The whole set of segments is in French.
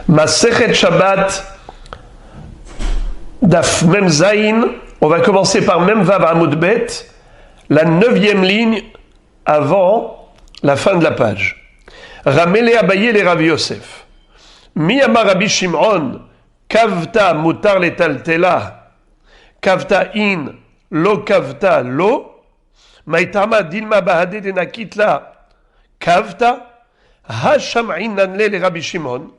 Masechet Shabbat, Daf Mem Zayin, on va commencer par Mem Vav Amud Bet, la 9e ligne avant la fin de la page. Ramele Abaye le Rav Yosef. Mi amar Rabbi Shimon, kavta mutar letaltela, kavta in, lo kavta lo, maitama dilma bahade de nakitla, kavta, hasham'in nanle le Rabbi Shimon,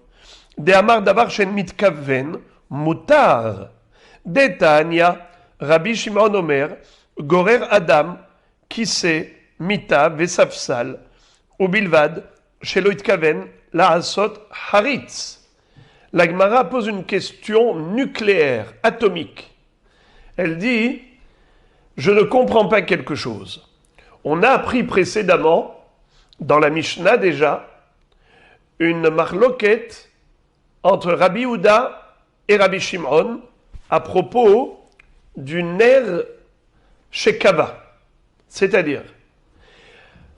de amar davar shen mitkaven, mutar, de Tanya, Rabbi Shimon Omer, gorer Adam, kise, mita, vesafsal, ubilvad, shelo itkaven, la asot haritz. La Gemara pose une question nucléaire, atomique. Elle dit, je ne comprends pas quelque chose. On a appris précédemment, dans la Mishnah déjà, une marloquette entre Rabbi Houda et Rabbi Shimon à propos du ner shekava. C'est-à-dire,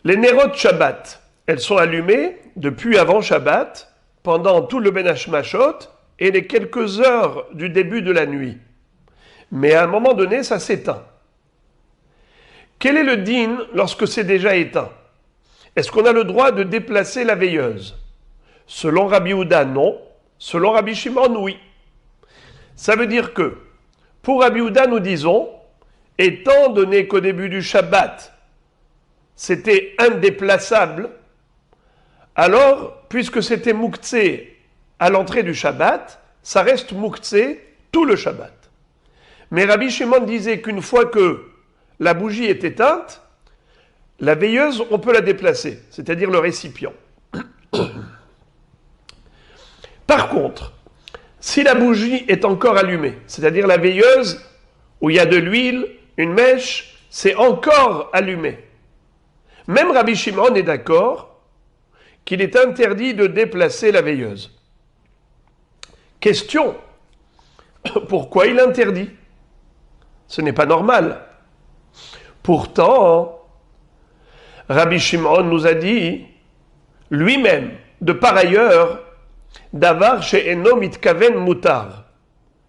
les nerot Shabbat, elles sont allumées depuis avant Shabbat, pendant tout le Ben Hashmashot et les quelques heures du début de la nuit. Mais à un moment donné, ça s'éteint. Quel est le din lorsque c'est déjà éteint? Est-ce qu'on a le droit de déplacer la veilleuse? Selon Rabbi Houda, non. Selon Rabbi Shimon, oui. Ça veut dire que, pour Rabbi Houda, nous disons, étant donné qu'au début du Shabbat, c'était indéplaçable, alors, puisque c'était Mouktsé à l'entrée du Shabbat, ça reste Mouktsé tout le Shabbat. Mais Rabbi Shimon disait qu'une fois que la bougie est éteinte, la veilleuse, on peut la déplacer, c'est-à-dire le récipient. Par contre, si la bougie est encore allumée, c'est-à-dire la veilleuse où il y a de l'huile, une mèche, c'est encore allumé. Même Rabbi Shimon est d'accord qu'il est interdit de déplacer la veilleuse. Question, pourquoi il interdit? Ce n'est pas normal. Pourtant, Rabbi Shimon nous a dit lui-même, de par ailleurs, davar she'eno mitkaven mutar.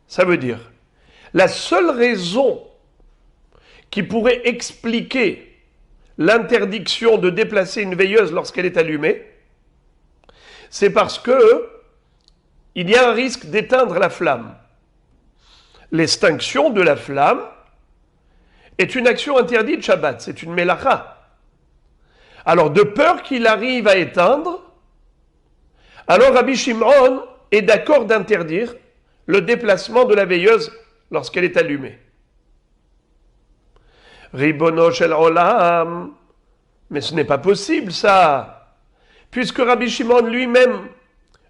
Ça veut dire, la seule raison qui pourrait expliquer l'interdiction de déplacer une veilleuse lorsqu'elle est allumée, c'est parce que il y a un risque d'éteindre la flamme. L'extinction de la flamme est une action interdite Shabbat, c'est une melacha. Alors, de peur qu'il arrive à éteindre, alors Rabbi Shimon est d'accord d'interdire le déplacement de la veilleuse lorsqu'elle est allumée. Ribono shel olam, mais ce n'est pas possible ça, puisque Rabbi Shimon lui-même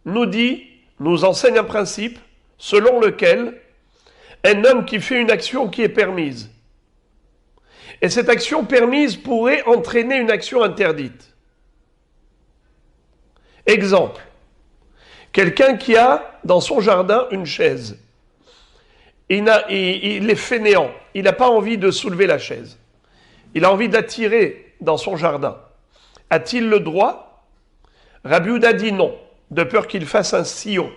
nous enseigne un principe selon lequel un homme qui fait une action qui est permise, et cette action permise pourrait entraîner une action interdite. Exemple, quelqu'un qui a dans son jardin une chaise, il est fainéant, il n'a pas envie de soulever la chaise, il a envie d'attirer dans son jardin. A-t-il le droit? Rabbi Houda dit non, de peur qu'il fasse un sillon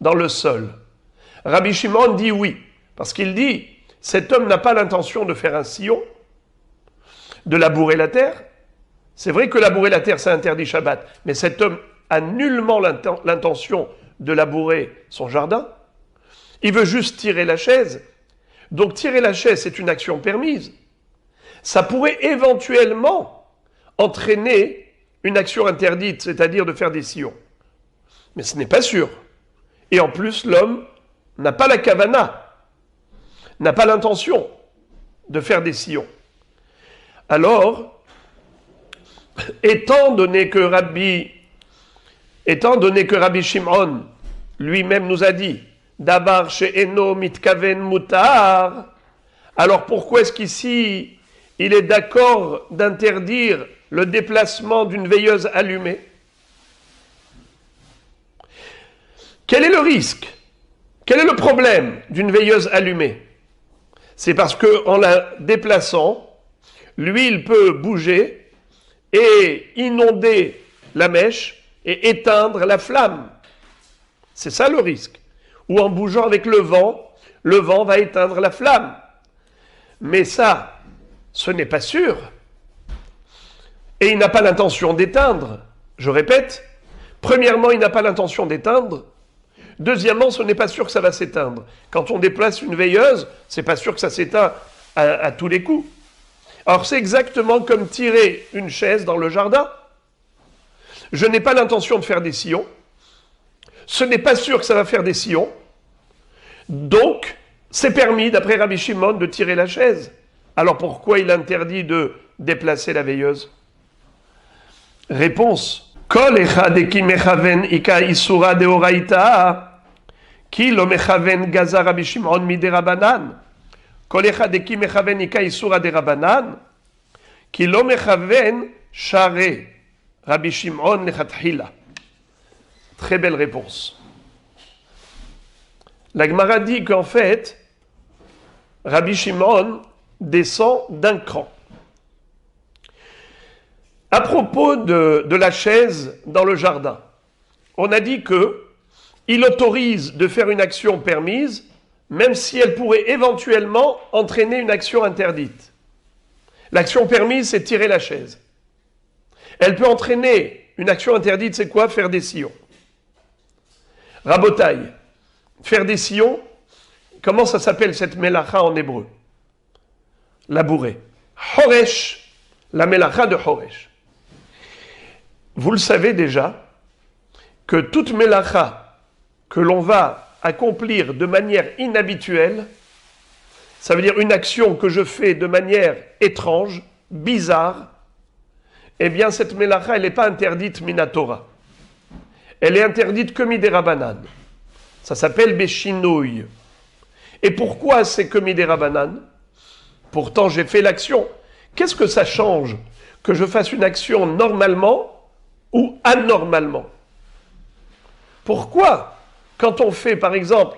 dans le sol. Rabbi Shimon dit oui, parce qu'il dit, cet homme n'a pas l'intention de faire un sillon, de labourer la terre. C'est vrai que labourer la terre, c'est interdit Shabbat, mais cet homme a nullement l'intention de labourer son jardin. Il veut juste tirer la chaise. Donc tirer la chaise, c'est une action permise. Ça pourrait éventuellement entraîner une action interdite, c'est-à-dire de faire des sillons. Mais ce n'est pas sûr. Et en plus, l'homme n'a pas la kavana, n'a pas l'intention de faire des sillons. Alors, étant donné que Rabbi Shimon lui-même nous a dit davar she'eno mitkaven mutar, alors pourquoi est-ce qu'ici il est d'accord d'interdire le déplacement d'une veilleuse allumée? Quel est le risque? Quel est le problème d'une veilleuse allumée? C'est parce qu'en la déplaçant, l'huile peut bouger et inonder la mèche et éteindre la flamme. C'est ça le risque. Ou en bougeant avec le vent va éteindre la flamme. Mais ça, ce n'est pas sûr. Et il n'a pas l'intention d'éteindre. Je répète, premièrement, il n'a pas l'intention d'éteindre. Deuxièmement, ce n'est pas sûr que ça va s'éteindre. Quand on déplace une veilleuse, c'est pas sûr que ça s'éteint à tous les coups. Alors c'est exactement comme tirer une chaise dans le jardin. Je n'ai pas l'intention de faire des sillons. Ce n'est pas sûr que ça va faire des sillons. Donc, c'est permis, d'après Rabbi Shimon, de tirer la chaise. Alors pourquoi il interdit de déplacer la veilleuse? Réponse. Kol echad eki mechaven ika isura deoraita ki lo mechaven gaza Rabbi Shimon mide Rabanan. Kol echad eki mechaven ika isura de Rabanan ki lo mechaven share Rabbi Shimon lechatchila. Très belle réponse. La Gemara dit qu'en fait, Rabbi Shimon descend d'un cran. À propos de la chaise dans le jardin, on a dit qu'il autorise de faire une action permise, même si elle pourrait éventuellement entraîner une action interdite. L'action permise, c'est tirer la chaise. Elle peut entraîner une action interdite, c'est quoi? Faire des sillons. Rabotaille, faire des sillons, comment ça s'appelle cette mélacha en hébreu? Labourer. Horesh, la mélacha de Horesh. Vous le savez déjà, que toute mélacha que l'on va accomplir de manière inhabituelle, ça veut dire une action que je fais de manière étrange, bizarre, eh bien cette mélacha, elle n'est pas interdite minatora. Elle est interdite que midérabanan. Ça s'appelle beshinouille. Et pourquoi c'est que midérabanan? Pourtant j'ai fait l'action. Qu'est-ce que ça change que je fasse une action normalement ou anormalement? Pourquoi, quand on fait, par exemple,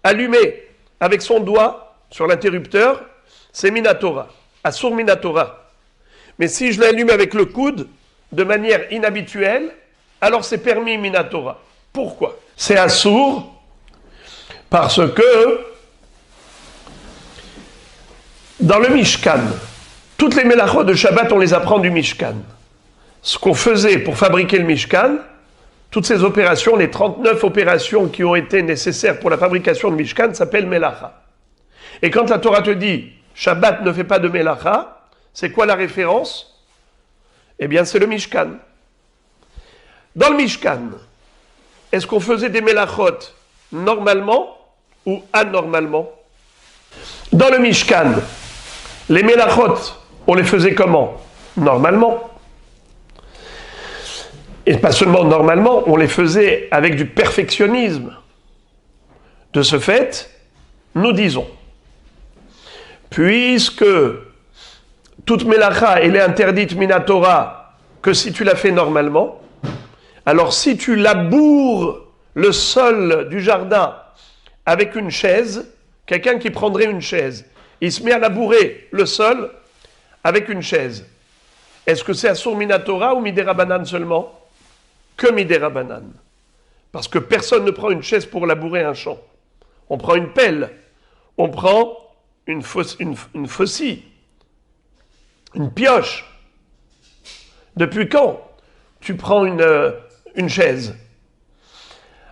allumer avec son doigt sur l'interrupteur, c'est minatora, assour minatora. Mais si je l'allume avec le coude, de manière inhabituelle, alors c'est permis minatora. Pourquoi? C'est assour parce que dans le Mishkan, toutes les mélachot de Shabbat, on les apprend du Mishkan. Ce qu'on faisait pour fabriquer le Mishkan, toutes ces opérations, les 39 opérations qui ont été nécessaires pour la fabrication de Mishkan, s'appellent Melacha. Et quand la Torah te dit Shabbat ne fait pas de Melacha, c'est quoi la référence? Eh bien, c'est le Mishkan. Dans le Mishkan, est-ce qu'on faisait des Melachot normalement ou anormalement? Dans le Mishkan, les Melachot, on les faisait comment? Normalement. Et pas seulement normalement, on les faisait avec du perfectionnisme. De ce fait, nous disons, puisque toute mélacha, elle est interdite minatora que si tu la fais normalement, alors si tu laboures le sol du jardin avec une chaise, quelqu'un qui prendrait une chaise, il se met à labourer le sol avec une chaise. Est-ce que c'est assour minatora ou midérabanan seulement? Que midérabanan. Parce que personne ne prend une chaise pour labourer un champ. On prend une pelle, on prend une faucille, une pioche. Depuis quand tu prends une chaise?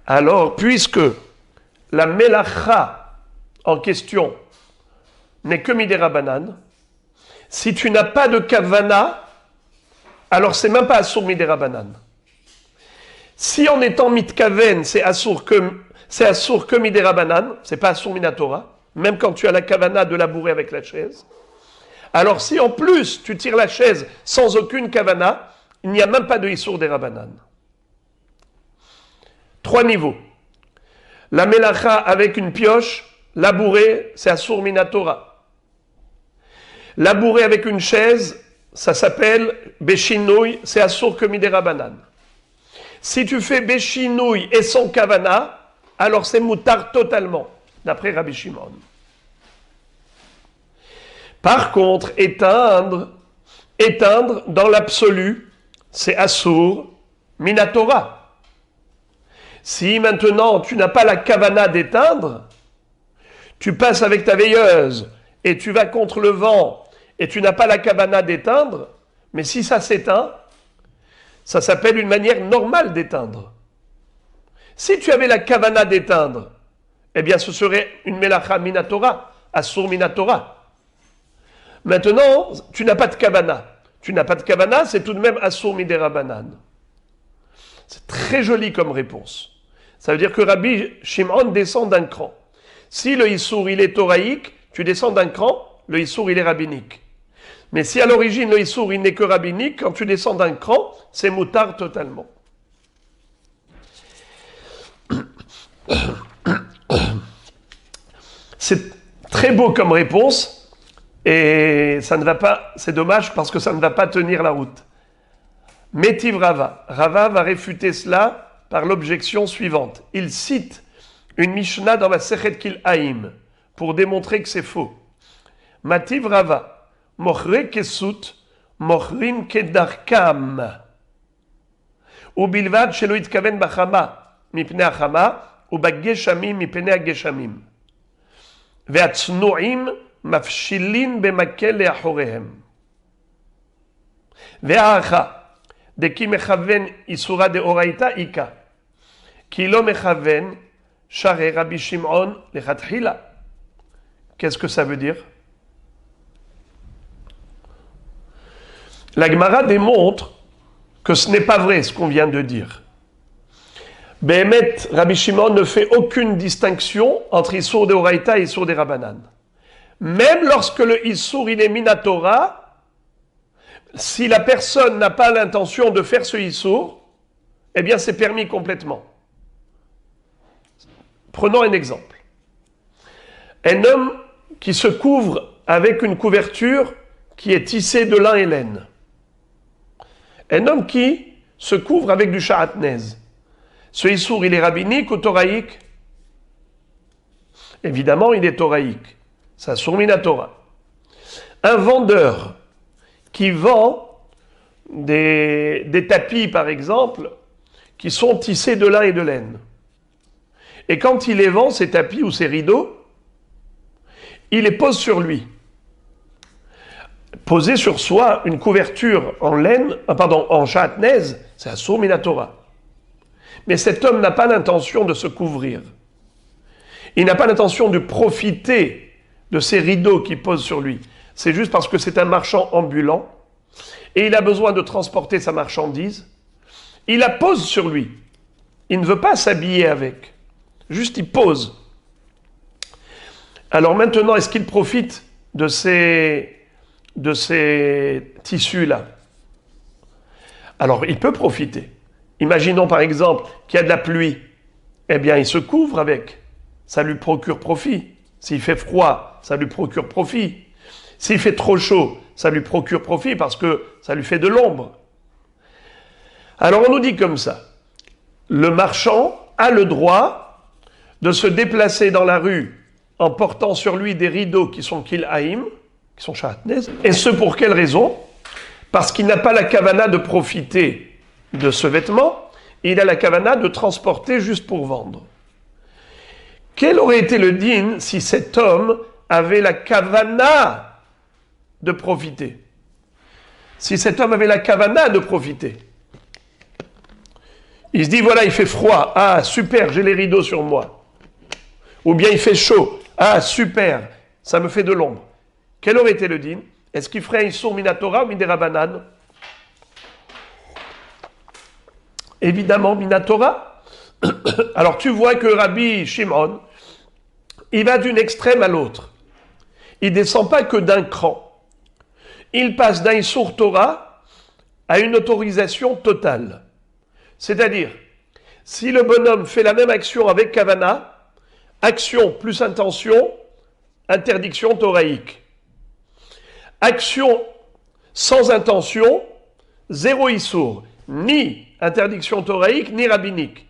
Alors, puisque la mélacha en question n'est que midérabanan, si tu n'as pas de kavana, alors c'est même pas assour midérabanan. Si en étant mitkaven, c'est assour que midérabanan, c'est pas assour minatora, même quand tu as la kavana de labourer avec la chaise. Alors si en plus tu tires la chaise sans aucune kavana, il n'y a même pas de issour des rabanan. 3 niveaux. La mélacha avec une pioche, labourer, c'est assour minatora. Labourer avec une chaise, ça s'appelle beshinouille, c'est assour que midérabanan. Si tu fais beshinouille et sans kavana, alors c'est moutar totalement, d'après Rabbi Shimon. Par contre, éteindre dans l'absolu, c'est assour minatora. Si maintenant tu n'as pas la kavana d'éteindre, tu passes avec ta veilleuse et tu vas contre le vent et tu n'as pas la kavana d'éteindre, mais si ça s'éteint, ça s'appelle une manière normale d'éteindre. Si tu avais la kavana d'éteindre, eh bien ce serait une melacha minatora, assur minatora. Maintenant, tu n'as pas de kavana. Tu n'as pas de kavana, c'est tout de même assur miderabanan. C'est très joli comme réponse. Ça veut dire que Rabbi Shimon descend d'un cran. Si le issour il est toraïque, tu descends d'un cran, le issour il est rabbinique. Mais si à l'origine le issour il n'est que rabbinique, quand tu descends d'un cran, c'est moutard totalement. C'est très beau comme réponse et ça ne va pas, c'est dommage parce que ça ne va pas tenir la route. Métiv Rava. Rava va réfuter cela par l'objection suivante. Il cite une Mishnah dans la Sechet Kil'aim pour démontrer que c'est faux. Mativ Rava. Mochre kesut, mochrim kedarkam. Ubilvad shelo itkaven bachama, mipnei achama, ubageshamim mipnei ageshamim. Ve'atznu'im mafshilin bemakel le'achorehem. Ve'acha. De qui mechaven isura de oraita ika. Qui lo mechaven share Rabbi Shimon lechatchila. Qu'est-ce que ça veut dire? La Gemara démontre que ce n'est pas vrai ce qu'on vient de dire. Behemet, Rabbi Shimon ne fait aucune distinction entre Issour de Oraita et Issour de Rabbanan. Même lorsque le Issour il est minatora, si la personne n'a pas l'intention de faire ce Issour, eh bien c'est permis complètement. Prenons un exemple. Un homme qui se couvre avec une couverture qui est tissée de lin et laine. Un homme qui se couvre avec du shahatnez. Ce Issour, il est rabbinique ou toraïque? Évidemment, il est toraïque. Ça sourmina Torah. Un vendeur qui vend des tapis, par exemple, qui sont tissés de lin et de laine. Et quand il les vend, ces tapis ou ces rideaux, il les pose sur lui. Poser sur soi une couverture en laine, en shahatnez, c'est un sourd minatora. Mais cet homme n'a pas l'intention de se couvrir. Il n'a pas l'intention de profiter de ces rideaux qu'il pose sur lui. C'est juste parce que c'est un marchand ambulant et il a besoin de transporter sa marchandise. Il la pose sur lui. Il ne veut pas s'habiller avec. Juste il pose. Alors maintenant, est-ce qu'il profite de ces tissus-là? Alors il peut profiter. Imaginons par exemple qu'il y a de la pluie. Eh bien il se couvre avec. Ça lui procure profit. S'il fait froid, ça lui procure profit. S'il fait trop chaud, ça lui procure profit parce que ça lui fait de l'ombre. Alors on nous dit comme ça. Le marchand a le droit de se déplacer dans la rue en portant sur lui des rideaux qui sont kil'aïm, qui sont shahatnez. Et ce pour quelle raison? Parce qu'il n'a pas la kavana de profiter de ce vêtement, il a la kavana de transporter juste pour vendre. Quel aurait été le din si cet homme avait la kavana de profiter? Si cet homme avait la kavana de profiter. Il se dit, voilà, il fait froid. Ah, super, j'ai les rideaux sur moi. Ou bien il fait chaud. Ah, super, ça me fait de l'ombre. Quel aurait été le din? Est-ce qu'il ferait un issour minatora ou miderabanan? Évidemment, minatora. Alors tu vois que Rabbi Shimon, il va d'une extrême à l'autre. Il ne descend pas que d'un cran. Il passe d'un issour Torah à une autorisation totale. C'est-à-dire, si le bonhomme fait la même action avec kavana, action plus intention, interdiction toraïque. Action sans intention, zéro issour, ni interdiction toraïque, ni rabbinique.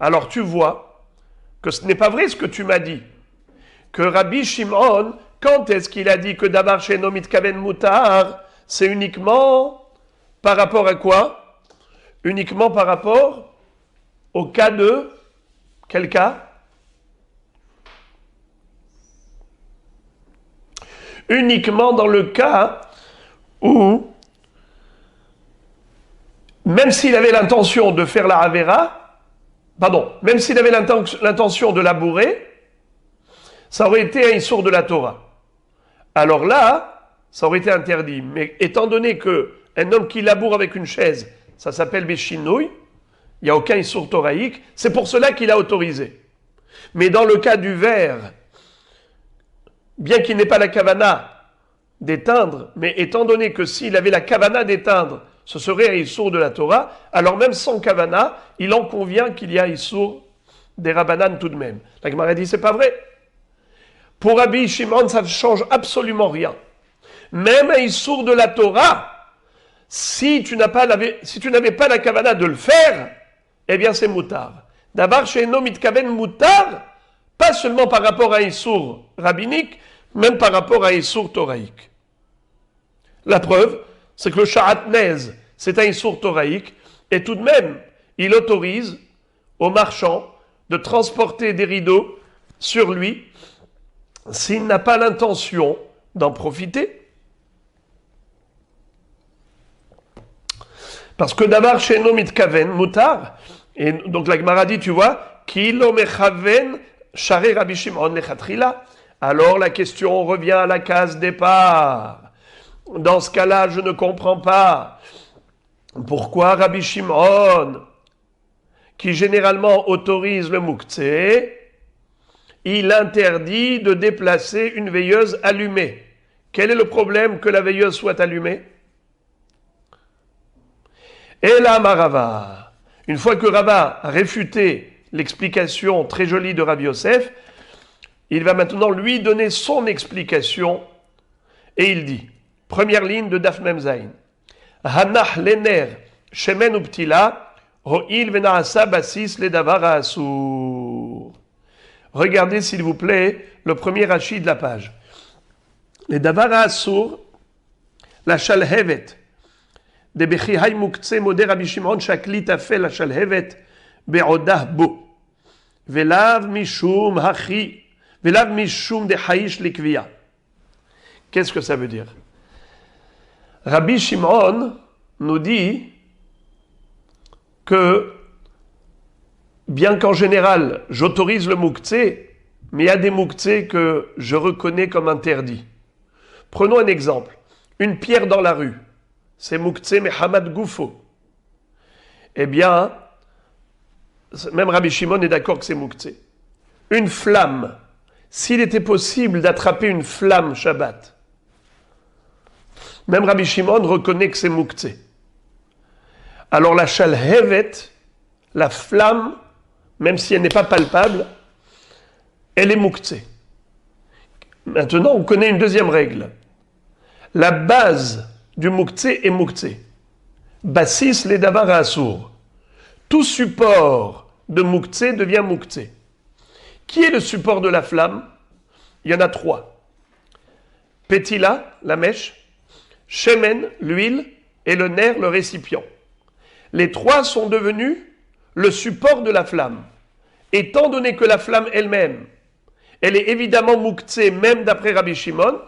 Alors tu vois que ce n'est pas vrai ce que tu m'as dit. Que Rabbi Shimon, quand est-ce qu'il a dit que Dabar Sheno Mitkaven Mutar, c'est uniquement par rapport à quoi? Uniquement par rapport au cas de Quel cas? Uniquement dans le cas où, même s'il avait l'intention de faire la Avera, même s'il avait l'intention de labourer, ça aurait été un issour de la Torah. Alors là, ça aurait été interdit. Mais étant donné qu'un homme qui laboure avec une chaise, ça s'appelle Béchinouille, il n'y a aucun issour toraïque, c'est pour cela qu'il a autorisé. Mais dans le cas du verre, bien qu'il n'ait pas la kavana d'éteindre, mais étant donné que s'il avait la kavana d'éteindre, ce serait un issour de la Torah, alors même sans kavana, il en convient qu'il y a issour des Rabbanan tout de même. La Gemara dit, c'est pas vrai. Pour Rabbi Shimon, ça ne change absolument rien. Même un issour de la Torah, si tu n'avais pas la kavana de le faire, eh bien c'est moutar. D'abord, chez Eno mitkaven moutar, pas seulement par rapport à un issour rabbinique, même par rapport à un issour toraïque. La preuve, c'est que le sha'atnez, c'est un issour toraïque, et tout de même, il autorise aux marchands de transporter des rideaux sur lui s'il n'a pas l'intention d'en profiter. Parce que d'abord, chez Eno mitkaven moutar, et donc la Gemara dit, tu vois, ki lo mechaven share Rabbi Shimon lechatrila. Alors la question revient à la case départ. Dans ce cas-là, je ne comprends pas pourquoi Rabbi Shimon, qui généralement autorise le mouktsé, il interdit de déplacer une veilleuse allumée. Quel est le problème que la veilleuse soit allumée? Et là, Marava, une fois que Rava a réfuté l'explication très jolie de Rabbi Yosef, il va maintenant lui donner son explication et il dit, première ligne de Daf Mem Zayin, Hanach lener shemen uptila ho'il venaasa basis ledavar ha'asur. Regardez s'il vous plaît le premier rachis de la page. Les davar ha'asur, la shalhevet, de bechihay muktzeh modé Rabbi Shimon shakli tafel la shalhevet be'odah bo, velav mishum hachi, velav mishum de haïsh likvia. Qu'est-ce que ça veut dire? Rabbi Shimon nous dit que, bien qu'en général, j'autorise le mouktsé, mais il y a des mouktsés que je reconnais comme interdits. Prenons un exemple. Une pierre dans la rue, c'est mouktsé Mehamad Goufo. Eh bien, même Rabbi Shimon est d'accord que c'est mouktsé. Une flamme, s'il était possible d'attraper une flamme Shabbat, même Rabbi Shimon reconnaît que c'est mouktsé. Alors la shalhevet, la flamme, même si elle n'est pas palpable, elle est mouktsé. Maintenant, on connaît une deuxième règle. La base du mouktsé est mouktsé. Bassis les davar ha'asur. Tout support de mouktsé devient mouktsé. Qui est le support de la flamme? Il y en a trois. Petila, la mèche, shemen, l'huile, et le ner, le récipient. Les trois sont devenus le support de la flamme. Étant donné que la flamme elle-même, elle est évidemment mouktsé, même d'après Rabbi Shimon,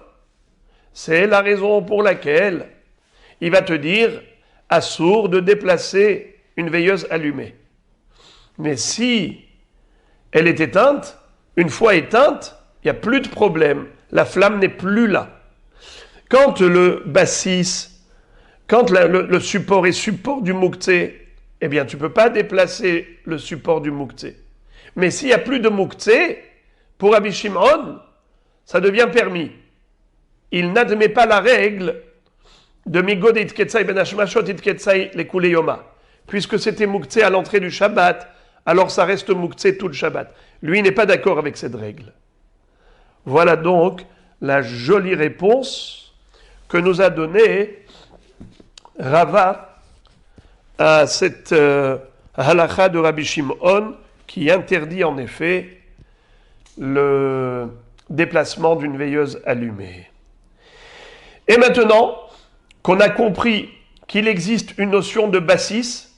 c'est la raison pour laquelle il va te dire assour de déplacer une veilleuse allumée. Mais si elle est éteinte, une fois éteinte, il n'y a plus de problème. La flamme n'est plus là. Quand le bassis, quand le support est support du mouktsé, eh bien tu ne peux pas déplacer le support du mouktsé. Mais s'il n'y a plus de mouktsé, pour Rabbi Shimon, ça devient permis. Il n'admet pas la règle de Migod et Tketsai ben Hashmashot et Tketsai les Koulé Yoma. Puisque c'était mouktsé à l'entrée du Shabbat, alors ça reste mouktsé tout le Shabbat. Lui n'est pas d'accord avec cette règle. Voilà donc la jolie réponse que nous a donnée Rava à cette halakha de Rabbi Shimon qui interdit en effet le déplacement d'une veilleuse allumée. Et maintenant qu'on a compris qu'il existe une notion de bassis,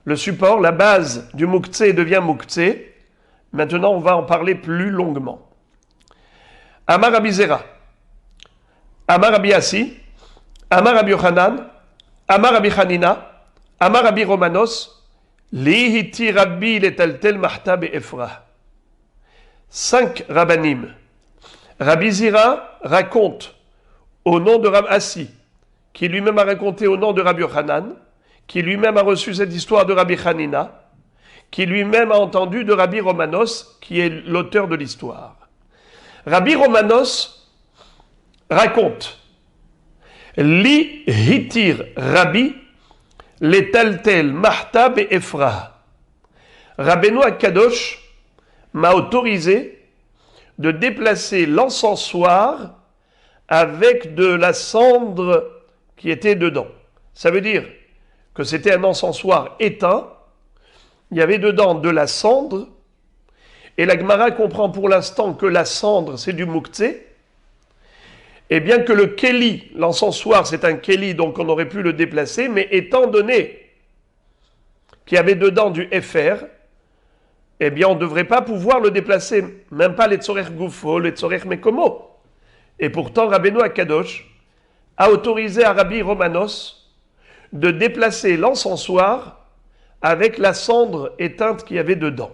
le support, la base du mouktsé devient mouktsé, Maintenant, on va en parler plus longuement. Amar Rabbi Zera, Amar Rabbi Assi, Amar Rabbi Yochanan, Amar Rabbi Hanina, Amar Rabbi Romanos, Lihiti Rabbi letaltel mahta be'efrah. 5 rabbanim. Rabbi Zera raconte au nom de Rabbi Assi, qui lui-même a raconté au nom de Rabbi Yochanan, qui lui-même a reçu cette histoire de Rabbi Hanina, qui lui-même a entendu de Rabbi Romanos, qui est l'auteur de l'histoire. Rabbi Romanos raconte Li hitir Rabbi letaltel mahta be'efrah. Rabbeinu Akadosh m'a autorisé de déplacer l'encensoir avec de la cendre qui était dedans. Ça veut dire que c'était un encensoir éteint, il y avait dedans de la cendre, et la Gemara comprend pour l'instant que la cendre c'est du mouktsé, et bien que le kéli, l'encensoir c'est un kéli, donc on aurait pu le déplacer, mais étant donné qu'il y avait dedans du éfer, eh bien on ne devrait pas pouvoir le déplacer, même pas les tzorech goufo, les tzorech mekomo. Et pourtant Rabbeinu Akadosh a autorisé à Rabbi Romanos de déplacer l'encensoir avec la cendre éteinte qu'il y avait dedans.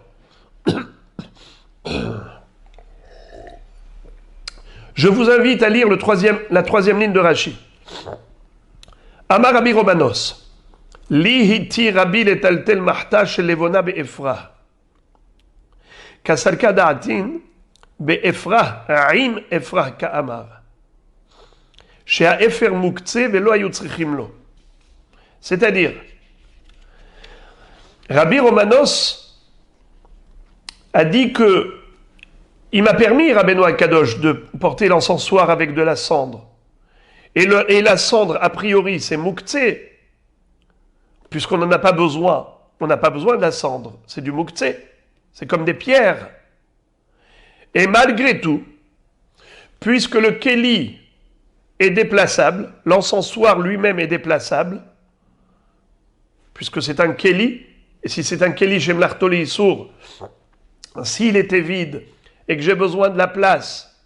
Je vous invite à lire la troisième ligne de Rashi. Amar Rabbi Romanos, Li hiti Rabbi letaltel mahta shel levona be'efrah. Kasalka da'atin be'efrah a'im efrah ka'amar. She'ha'efer muktzeh ve'lo hayu tzrichim lo. C'est-à-dire, Rabbi Romanos a dit que il m'a permis, Rabbeinu Akadosh, de porter l'encensoir avec de la cendre. Et la cendre, a priori, c'est muktzeh, puisqu'on n'en a pas besoin. On n'a pas besoin de la cendre, c'est du muktzeh. C'est comme des pierres. Et malgré tout, puisque le kéli est déplaçable, l'encensoir lui-même est déplaçable, puisque c'est un kéli, et si c'est un kéli chez Mlartoli Issour, s'il était vide et que j'ai besoin de la place,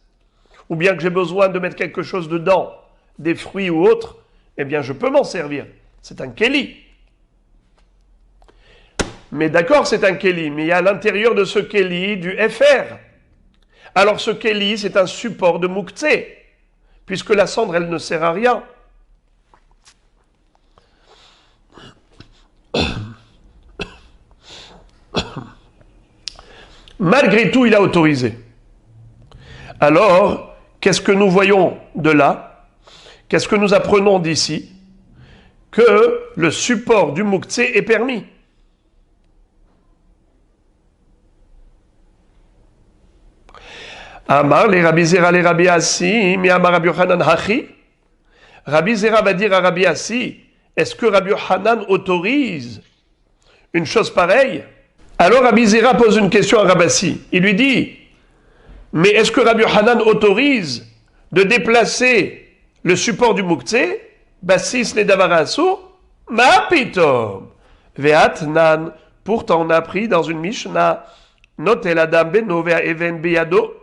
ou bien que j'ai besoin de mettre quelque chose dedans, des fruits ou autre, eh bien je peux m'en servir. C'est un kéli. Mais d'accord, c'est un kéli, mais il y a à l'intérieur de ce kéli du FR. Alors ce kéli, c'est un support de muktzeh, puisque la cendre, elle ne sert à rien. Malgré tout, il a autorisé. Alors, qu'est-ce que nous voyons de là? Qu'est-ce que nous apprenons d'ici? Que le support du muktzeh est permis. Amar les Rabbi Zera les Rabbi Assi, mi Amar Rabbi Yochanan hachi. Rabbi Zera va dire à Rabbi Assi, est-ce que Rabbi Yochanan autorise une chose pareille? Alors Rabbi Zera pose une question à Rabbi Assi. Il lui dit, mais est-ce que Rabbi Yochanan autorise de déplacer le support du muktzeh? Bassis les davarasu, ma pitom. Ve'atnan. Pourtant on a appris dans une Mishnah, notel adam beno ve'a even beyado,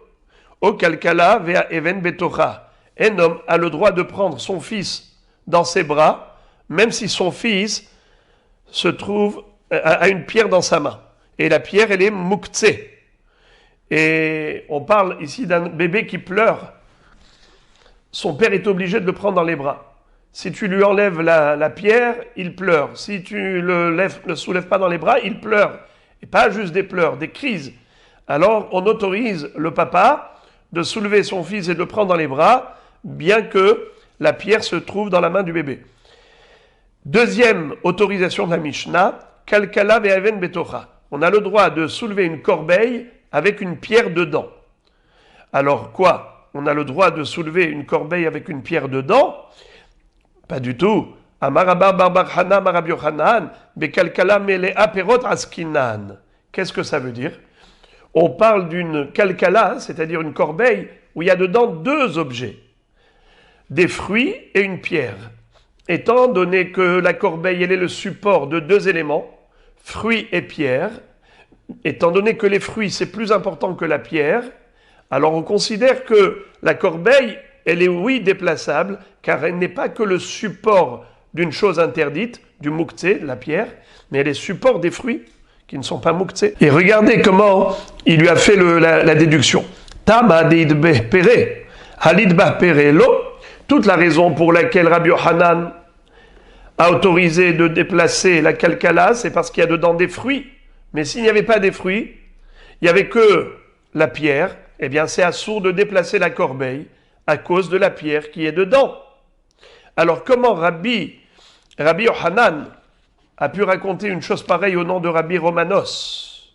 o kalkala ve'a even betocha. Un homme a le droit de prendre son fils dans ses bras, même si son fils se trouve a une pierre dans sa main. Et la pierre, elle est muktzeh. Et on parle ici d'un bébé qui pleure. Son père est obligé de le prendre dans les bras. Si tu lui enlèves la pierre, il pleure. Si tu le soulèves pas dans les bras, il pleure. Et pas juste des pleurs, des crises. Alors, on autorise le papa de soulever son fils et de le prendre dans les bras, bien que la pierre se trouve dans la main du bébé. Deuxième autorisation de la Mishnah, kalkala ve'aven betocha. On a le droit de soulever une corbeille avec une pierre dedans. Alors quoi? On a le droit de soulever une corbeille avec une pierre dedans? Pas du tout. Amarabar barbar hana marab yochanan bekalkala melea perot askinan. Qu'est-ce que ça veut dire? On parle d'une kalkala, c'est-à-dire une corbeille où il y a dedans deux objets, des fruits et une pierre. Étant donné que la corbeille elle est le support de deux éléments, fruits et pierre, étant donné que les fruits c'est plus important que la pierre, alors on considère que la corbeille, elle est oui déplaçable, car elle n'est pas que le support d'une chose interdite, du mouktsé, la pierre, mais elle est support des fruits qui ne sont pas mouktsé. Et regardez comment il lui a fait la déduction. Tama deidbe pere, halidba pere lo. Toute la raison pour laquelle Rabbi Yochanan a autorisé de déplacer la kalkala, c'est parce qu'il y a dedans des fruits. Mais s'il n'y avait pas des fruits, il n'y avait que la pierre, eh bien c'est assourd de déplacer la corbeille à cause de la pierre qui est dedans. Alors comment Rabbi Yochanan a pu raconter une chose pareille au nom de Rabbi Romanos,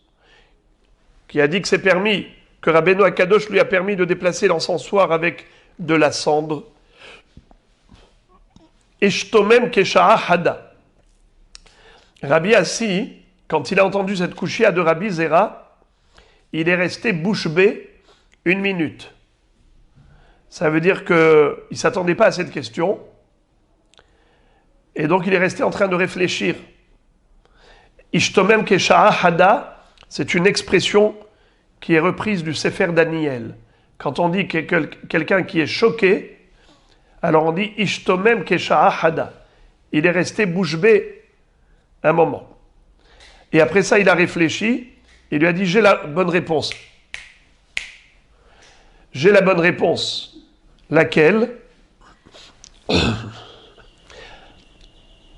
qui a dit que c'est permis, que Rabbeinu Akadosh lui a permis de déplacer l'encensoir avec de la cendre. Eshtomem kesha'a hada. Rabbi Assi, quand il a entendu cette couchia de Rabbi Zera, il est resté bouche bée 1 minute. Ça veut dire qu'il ne s'attendait pas à cette question. Et donc il est resté en train de réfléchir. Ishtomem kesha'a hada, c'est une expression qui est reprise du Sefer Daniel. Quand on dit quelqu'un qui est choqué, alors on dit Ishtomem kesha'a hada. Il est resté bouche bée un moment. Et après ça, il a réfléchi. Il lui a dit, j'ai la bonne réponse. J'ai la bonne réponse. Laquelle?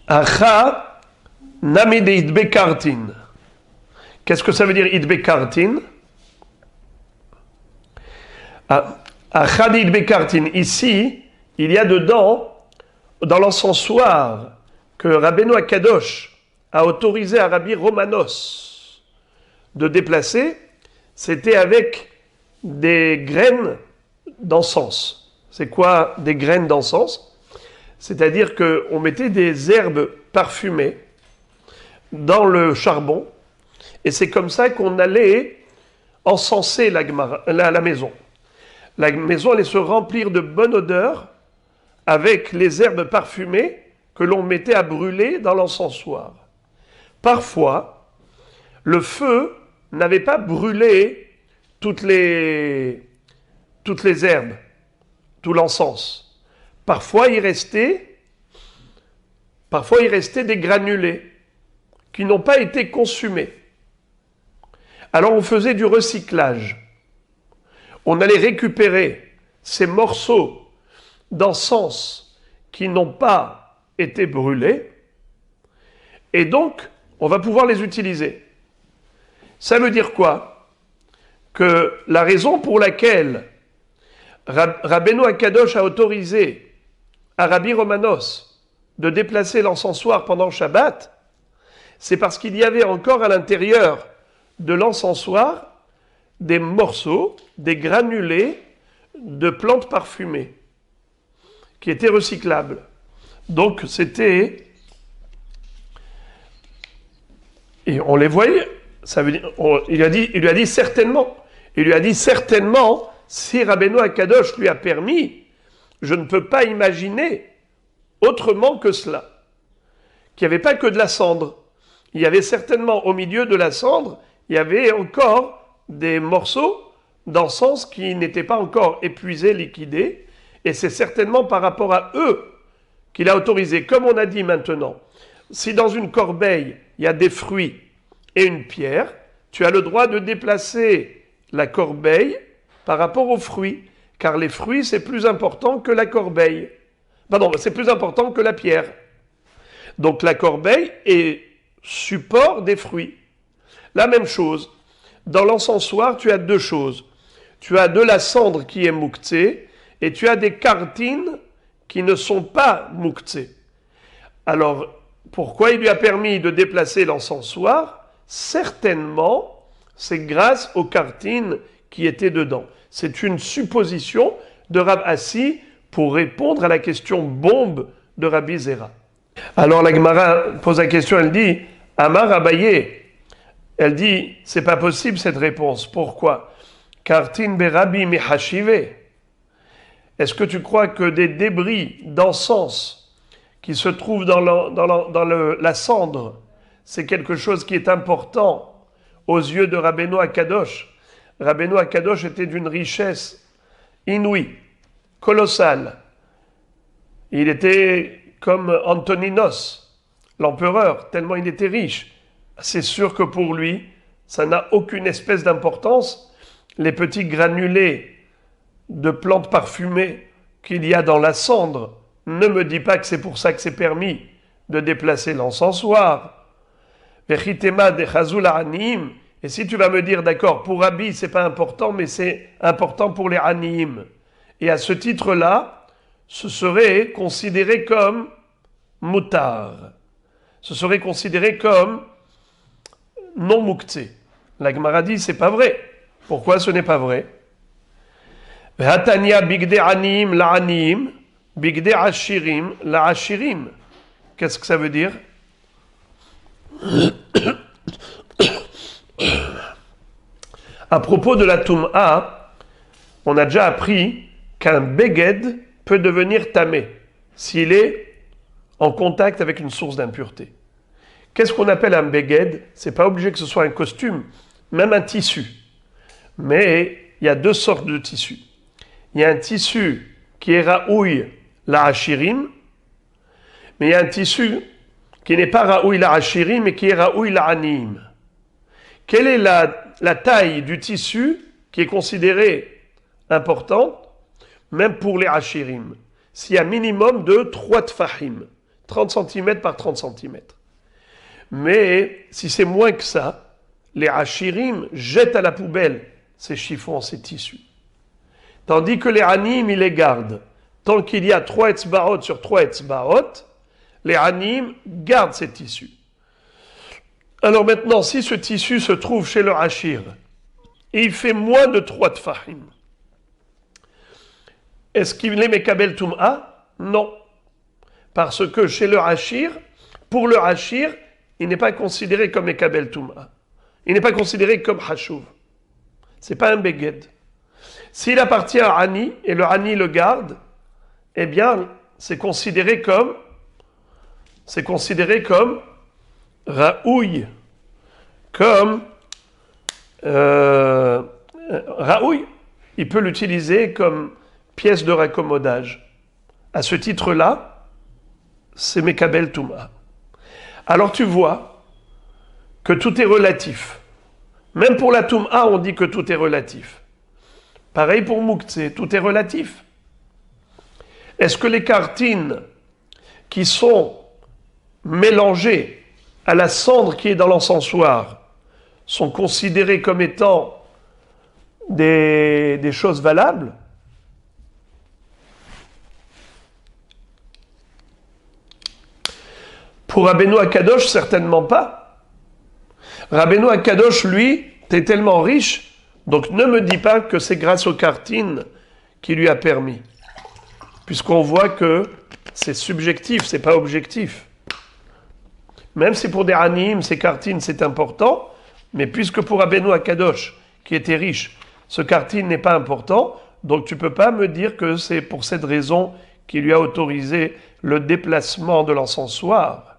Acha namide idbekartin. Qu'est-ce que ça veut dire idbekartin? Acha idbekartin. Ici, il y a dedans, dans l'encensoir, que Rabbeinu Akadosh a autorisé à Rabbi Romanos de déplacer, c'était avec des graines d'encens. C'est quoi des graines d'encens? C'est-à-dire qu'on mettait des herbes parfumées dans le charbon, et c'est comme ça qu'on allait encenser la maison. La maison allait se remplir de bonne odeur avec les herbes parfumées que l'on mettait à brûler dans l'encensoir. Parfois, le feu n'avait pas brûlé toutes les herbes, tout l'encens. Parfois, il restait des granulés qui n'ont pas été consumés. Alors, on faisait du recyclage. On allait récupérer ces morceaux d'encens qui n'ont pas été brûlés, et donc, on va pouvoir les utiliser. Ça veut dire quoi? Que la raison pour laquelle Rabbeinu Akadosh a autorisé à Rabbi Romanos de déplacer l'encensoir pendant Shabbat, c'est parce qu'il y avait encore à l'intérieur de l'encensoir des morceaux, des granulés de plantes parfumées qui étaient recyclables. Donc c'était... Et on les voyait, ça veut dire, il lui a dit certainement, si Rabbeinu Akadosh lui a permis, je ne peux pas imaginer autrement que cela. Qu'il n'y avait pas que de la cendre. Il y avait certainement au milieu de la cendre, il y avait encore des morceaux d'encens qui n'étaient pas encore épuisés, liquidés, et c'est certainement par rapport à eux qu'il a autorisé. Comme on a dit maintenant, si dans une corbeille, il y a des fruits et une pierre, tu as le droit de déplacer la corbeille par rapport aux fruits, car les fruits, c'est plus important que la corbeille. Pardon, c'est plus important que la pierre. Donc la corbeille est support des fruits. La même chose, dans l'encensoir, tu as 2 choses. Tu as de la cendre qui est mouktsé, et tu as des kartines qui ne sont pas mouktsé. Alors, pourquoi il lui a permis de déplacer l'encensoir? Certainement, c'est grâce aux kartines qui étaient dedans. C'est une supposition de Rav Assi pour répondre à la question bombe de Rabbi Zera. Alors la Gemara pose la question, elle dit « Amar Abaye ». Elle dit « C'est pas possible cette réponse. Pourquoi ?»« Kartin berabi mihashive ». Est-ce que tu crois que des débris d'encens qui se trouvent dans la cendre, c'est quelque chose qui est important aux yeux de Rabbeinu Akadosh. Rabbeinu Akadosh était d'une richesse inouïe, colossale. Il était comme Antoninos, l'empereur, tellement il était riche. C'est sûr que pour lui, ça n'a aucune espèce d'importance. Les petits granulés de plantes parfumées qu'il y a dans la cendre, ne me dis pas que c'est pour ça que c'est permis de déplacer l'encensoir. Vechitema de chazul anim. Et si tu vas me dire, d'accord, pour Rabbi, c'est pas important, mais c'est important pour les Aniim. Et à ce titre-là, ce serait considéré comme mutar. Ce serait considéré comme non muktzé. La Gemara dit, c'est pas vrai. Pourquoi ce n'est pas vrai? Hatania bigde Aniim la Aniim, bigde Ashirim la Ashirim. Qu'est-ce que ça veut dire? À propos de la Toum'a, on a déjà appris qu'un beged peut devenir tamé s'il est en contact avec une source d'impureté. Qu'est-ce qu'on appelle un beged? C'est pas obligé que ce soit un costume, même un tissu. Mais il y a deux sortes de tissus. Il y a un tissu qui est raoui la hashirim, mais il y a un tissu qui n'est pas raoui la hashirim, mais qui est raoui la anim. Quelle est la taille du tissu qui est considérée importante, même pour les hashirim? S'il y a minimum de 3 tfahim, 30 cm par 30 cm. Mais si c'est moins que ça, les hashirim jettent à la poubelle ces chiffons, ces tissus. Tandis que les anim, ils les gardent. Tant qu'il y a 3 etzbaot sur 3 etzbaot, les anim gardent ces tissus. Alors maintenant, si ce tissu se trouve chez le hachir, et il fait moins de 3 tfahim, est-ce qu'il est mekabel tum'a? Non. Parce que chez le hachir, pour le hachir, il n'est pas considéré comme mekabel tum'a. Il n'est pas considéré comme hashuv. C'est pas un beged. S'il appartient à Ani, et le Ani le garde, eh bien, c'est considéré comme raouille, comme raouille. Il peut l'utiliser comme pièce de raccommodage. À ce titre-là, c'est Mekabel Touma. Alors tu vois que tout est relatif. Même pour la Touma, on dit que tout est relatif. Pareil pour Mouktsé, tout est relatif. Est-ce que les cartines qui sont mélangées à la cendre qui est dans l'encensoir sont considérées comme étant des choses valables? Pour Rabbeinu Akadosh, certainement pas. Rabbeinu Akadosh, lui, est tellement riche, donc ne me dis pas que c'est grâce aux cartines qui lui a permis. Puisqu'on voit que c'est subjectif, c'est pas objectif. Même si pour des anim, ces cartines, c'est important, mais puisque pour Rabbeinu Akadosh, qui était riche, ce cartine n'est pas important, donc tu peux pas me dire que c'est pour cette raison qu'il lui a autorisé le déplacement de l'encensoir.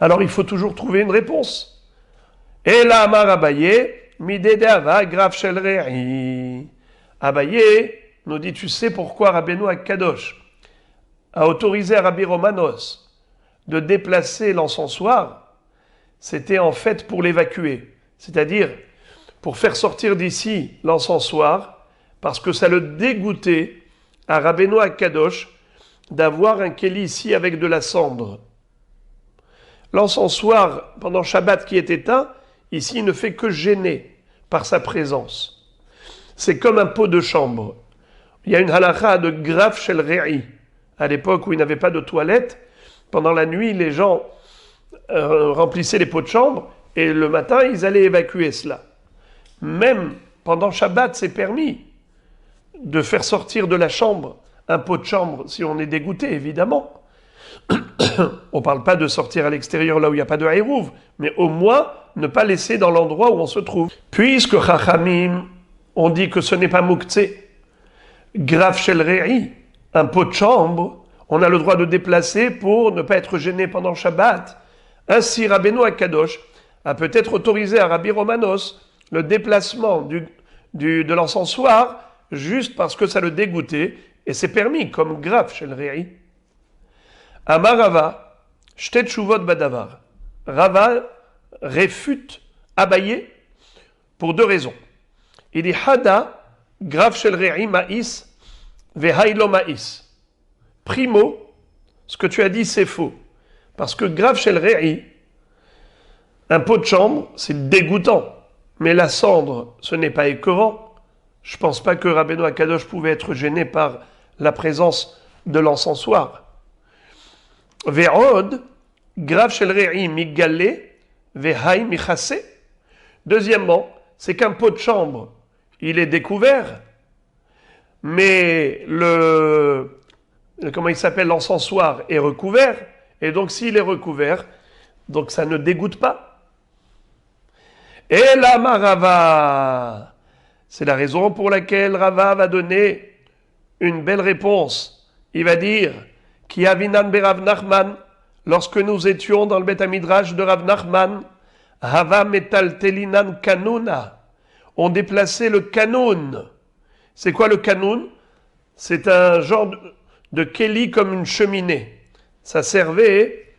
Alors il faut toujours trouver une réponse. Et là, Amar Abaye, midedava graf shel re'i. Abaye nous dit, tu sais pourquoi Rabbeinu Akadosh a autorisé à Rabbi Romanos de déplacer l'encensoir? C'était en fait pour l'évacuer, c'est-à-dire pour faire sortir d'ici l'encensoir, parce que ça le dégoûtait à Rabbeinu Akadosh d'avoir un kéli ici avec de la cendre. L'encensoir, pendant Shabbat qui est éteint, ici il ne fait que gêner par sa présence. C'est comme un pot de chambre. Il y a une halakha de graf shel re'i. À l'époque où il n'avait pas de toilette, pendant la nuit, les gens remplissaient les pots de chambre et le matin, ils allaient évacuer cela. Même pendant Shabbat, c'est permis de faire sortir de la chambre un pot de chambre si on est dégoûté, évidemment. On ne parle pas de sortir à l'extérieur là où il n'y a pas de haïrouv, mais au moins ne pas laisser dans l'endroit où on se trouve. Puisque Chachamim, on dit que ce n'est pas Mouktsé, graf shel re'i, un pot de chambre, on a le droit de déplacer pour ne pas être gêné pendant Shabbat. Ainsi, Rabbeinu Akadosh a peut-être autorisé à Rabbi Romanos le déplacement de l'encensoir juste parce que ça le dégoûtait, et c'est permis, comme grave chez le Réhi. Amar Rava, Shtet Shuvot Badavar. Rava réfute Abaye pour deux raisons. Il dit Hada, grave chez le Réhi Maïs, Vehailo Maïs. Primo, ce que tu as dit, c'est faux. Parce que grave chez le Réhi, un pot de chambre, c'est dégoûtant. Mais la cendre, ce n'est pas écœurant. Je ne pense pas que Rabbeinu Akadosh pouvait être gêné par la présence de l'encensoir. Ve'od, grave shel re'i migalé, ve'hai michase. Deuxièmement, c'est qu'un pot de chambre, il est découvert, mais comment il s'appelle, l'encensoir est recouvert, et donc s'il est recouvert, donc ça ne dégoûte pas. Et la Marava, c'est la raison pour laquelle Rava va donner une belle réponse. Il va dire Ki avinan berav Nachman, lorsque nous étions dans le Beth Midrash de Rav Nachman, Hava metal telinan kanuna, on déplaçait le kanoun. C'est quoi le kanoun? C'est un genre de keli comme une cheminée. Ça servait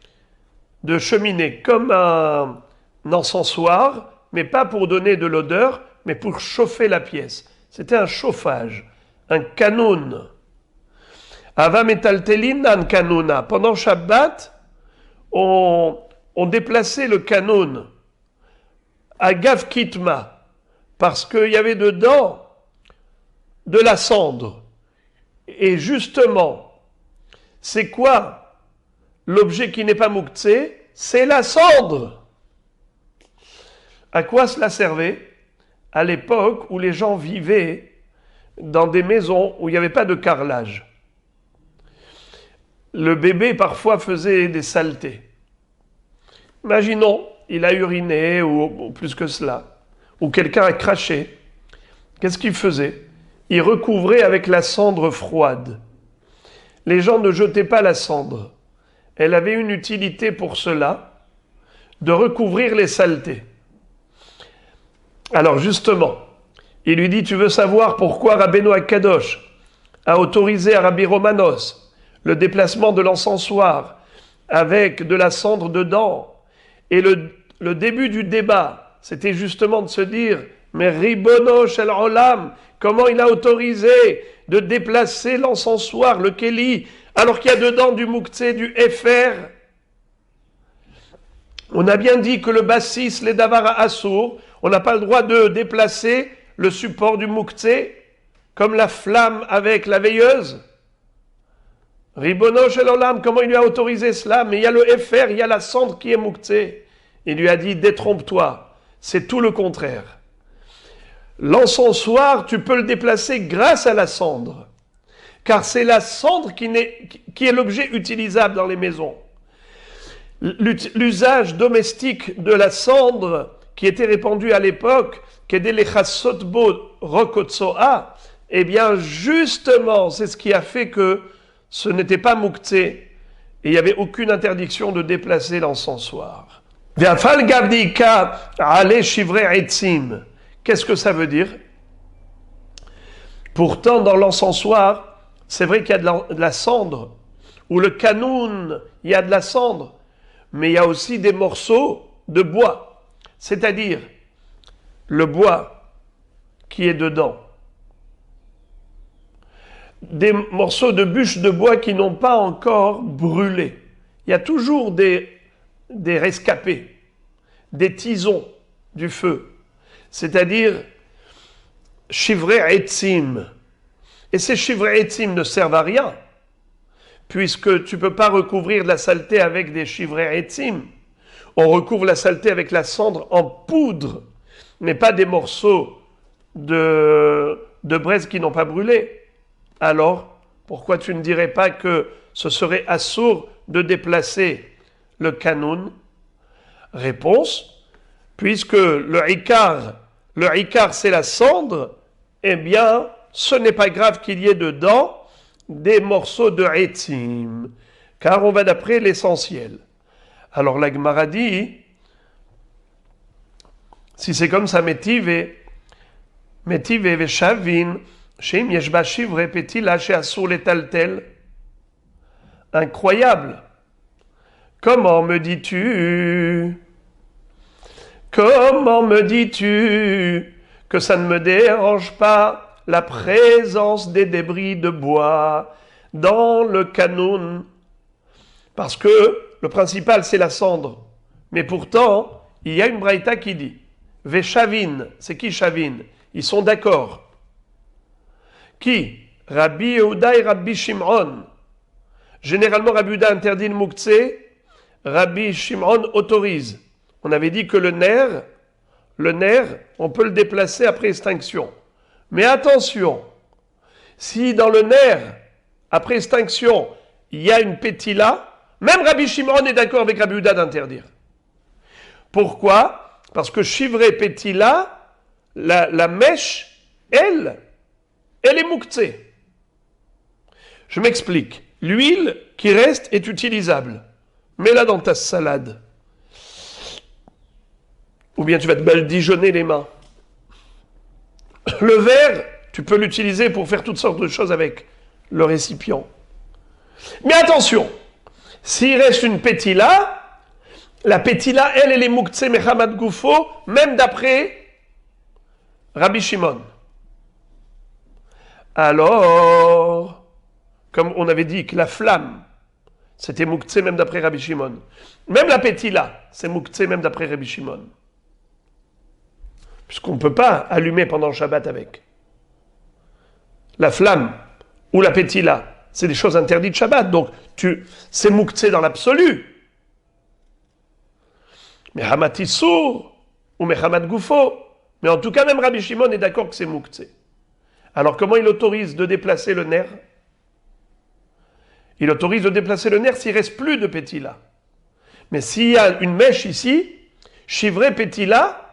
de cheminée, comme un encensoir, mais pas pour donner de l'odeur, mais pour chauffer la pièce. C'était un chauffage, un kanoun. Ava metaltelin an kanuna. Pendant Shabbat, on déplaçait le kanoun à Gav Kitma, parce qu'il y avait dedans de la cendre. Et justement, c'est quoi l'objet qui n'est pas mouktsé? C'est la cendre. À quoi cela servait? À l'époque où les gens vivaient dans des maisons où il n'y avait pas de carrelage. Le bébé parfois faisait des saletés. Imaginons, il a uriné ou plus que cela, ou quelqu'un a craché. Qu'est-ce qu'il faisait? Il recouvrait avec la cendre froide. Les gens ne jetaient pas la cendre. Elle avait une utilité pour cela, de recouvrir les saletés. Alors justement, il lui dit, tu veux savoir pourquoi Rabbeinu Akadosh a autorisé à Rabbi Romanos le déplacement de l'encensoir avec de la cendre dedans? Et le début du débat, c'était justement de se dire, mais Ribono shel Olam, comment il a autorisé de déplacer l'encensoir, le Kéli, alors qu'il y a dedans du Mouktsé, du Efer? On a bien dit que le bassis, les Davara Assour, on n'a pas le droit de déplacer le support du Mouktsé, comme la flamme avec la veilleuse. Ribono shel Olam, comment il lui a autorisé cela? Mais il y a le Efer, il y a la cendre qui est Mouktsé. Il lui a dit, détrompe-toi, c'est tout le contraire. L'encensoir, tu peux le déplacer grâce à la cendre, car c'est la cendre qui est l'objet utilisable dans les maisons. L'usage domestique de la cendre qui était répandu à l'époque, eh bien justement, c'est ce qui a fait que ce n'était pas mouktsé, et il n'y avait aucune interdiction de déplacer l'encensoir. Qu'est-ce que ça veut dire? Pourtant, dans l'encensoir, c'est vrai qu'il y a de la cendre, ou le kanoun, il y a de la cendre, mais il y a aussi des morceaux de bois, c'est-à-dire le bois qui est dedans. Des morceaux de bûches de bois qui n'ont pas encore brûlé. Il y a toujours des rescapés, des tisons du feu, c'est-à-dire shivrei etzim. Et ces shivrei etzim ne servent à rien, puisque tu ne peux pas recouvrir de la saleté avec des shivrei etzim. On recouvre la saleté avec la cendre en poudre, mais pas des morceaux de braise qui n'ont pas brûlé. Alors, pourquoi tu ne dirais pas que ce serait assourd de déplacer le kanoun? Réponse, puisque le ikar c'est la cendre, eh bien, ce n'est pas grave qu'il y ait dedans des morceaux de etzim, car on va d'après l'essentiel. Alors la Gemara dit, Si c'est comme ça, Metive Veshavin, Sheim Yeshba Shivre Petila Sheasur Letaltel. Incroyable. Comment me dis-tu que ça ne me dérange pas la présence des débris de bois dans le canoun? Parce que le principal, c'est la cendre. Mais pourtant, il y a une braïta qui dit Veshavin, c'est qui Shavin? Ils sont d'accord. Qui? Rabbi Yehuda et Rabbi Shimon. Généralement, Rabbi Yehuda interdit le mouktsé, Rabbi Shimon autorise. On avait dit que le nerf, on peut le déplacer après extinction. Mais attention, si dans le nerf, après extinction, il y a une pétila, même Rabbi Shimon est d'accord avec Rabbi Yehuda d'interdire. Pourquoi? Parce que Shivré pétila, la mèche, elle est mouktsé. Je m'explique. L'huile qui reste est utilisable. Mets-la dans ta salade. Ou bien tu vas te badigeonner les mains. Le verre, tu peux l'utiliser pour faire toutes sortes de choses avec le récipient. Mais attention, s'il reste une pétila, la pétila, elle est mouktsé mechamad goufo, même d'après Rabbi Shimon. Alors, comme on avait dit que la flamme, c'était mouktsé même d'après Rabbi Shimon. Même la pétila, c'est mouktsé même d'après Rabbi Shimon. Puisqu'on ne peut pas allumer pendant le Shabbat avec. La flamme ou la pétila, c'est des choses interdites Shabbat. Donc, c'est mouktsé dans l'absolu. Mais Hamat Issour ou Mechamat Goufo. Mais en tout cas, même Rabbi Shimon est d'accord que c'est mouktsé. Alors, comment il autorise de déplacer le nerf? Il autorise de déplacer le nerf s'il ne reste plus de pétila. Mais s'il y a une mèche ici, chivré pétila,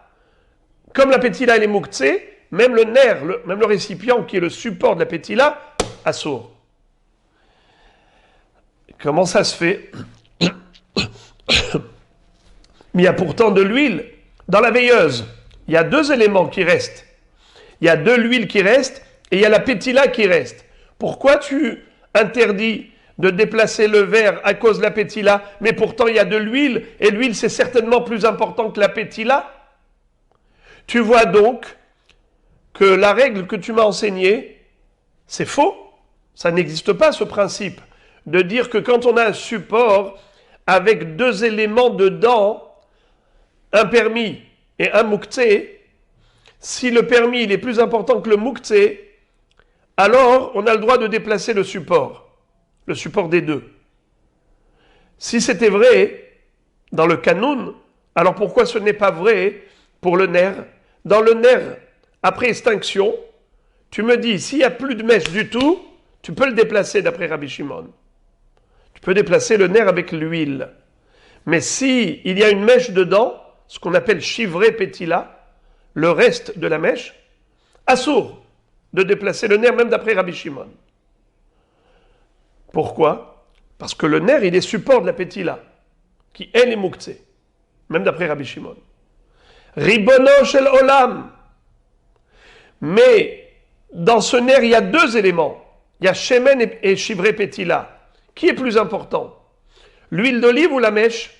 comme la pétila elle est mouktsé, même le nerf, même le récipient qui est le support de la pétila, assourd. Comment ça se fait? Mais il y a pourtant de l'huile dans la veilleuse. Il y a deux éléments qui restent. Il y a de l'huile qui reste et il y a la pétila qui reste. Pourquoi tu interdis de déplacer le verre à cause de la pétila, mais pourtant il y a de l'huile, et l'huile c'est certainement plus important que la pétila? Tu vois donc que la règle que tu m'as enseignée, c'est faux. Ça n'existe pas ce principe de dire que quand on a un support avec deux éléments dedans, un permis et un mouktsé, si le permis il est plus important que le mouktsé, alors on a le droit de déplacer le support des deux. Si c'était vrai dans le canoun, alors pourquoi ce n'est pas vrai pour le nerf? Dans le nerf, après extinction, tu me dis, s'il n'y a plus de mèche du tout, tu peux le déplacer d'après Rabbi Shimon. Tu peux déplacer le nerf avec l'huile. Mais si il y a une mèche dedans, ce qu'on appelle chivré pétila, le reste de la mèche, assourd de déplacer le nerf même d'après Rabbi Shimon. Pourquoi? Parce que le nerf, il est support de la pétila, qui elle est mouktsé, même d'après Rabbi Shimon. Ribono shel olam. Mais dans ce nerf, il y a deux éléments. Il y a shemen et chivré pétila. Qui est plus important? L'huile d'olive ou la mèche?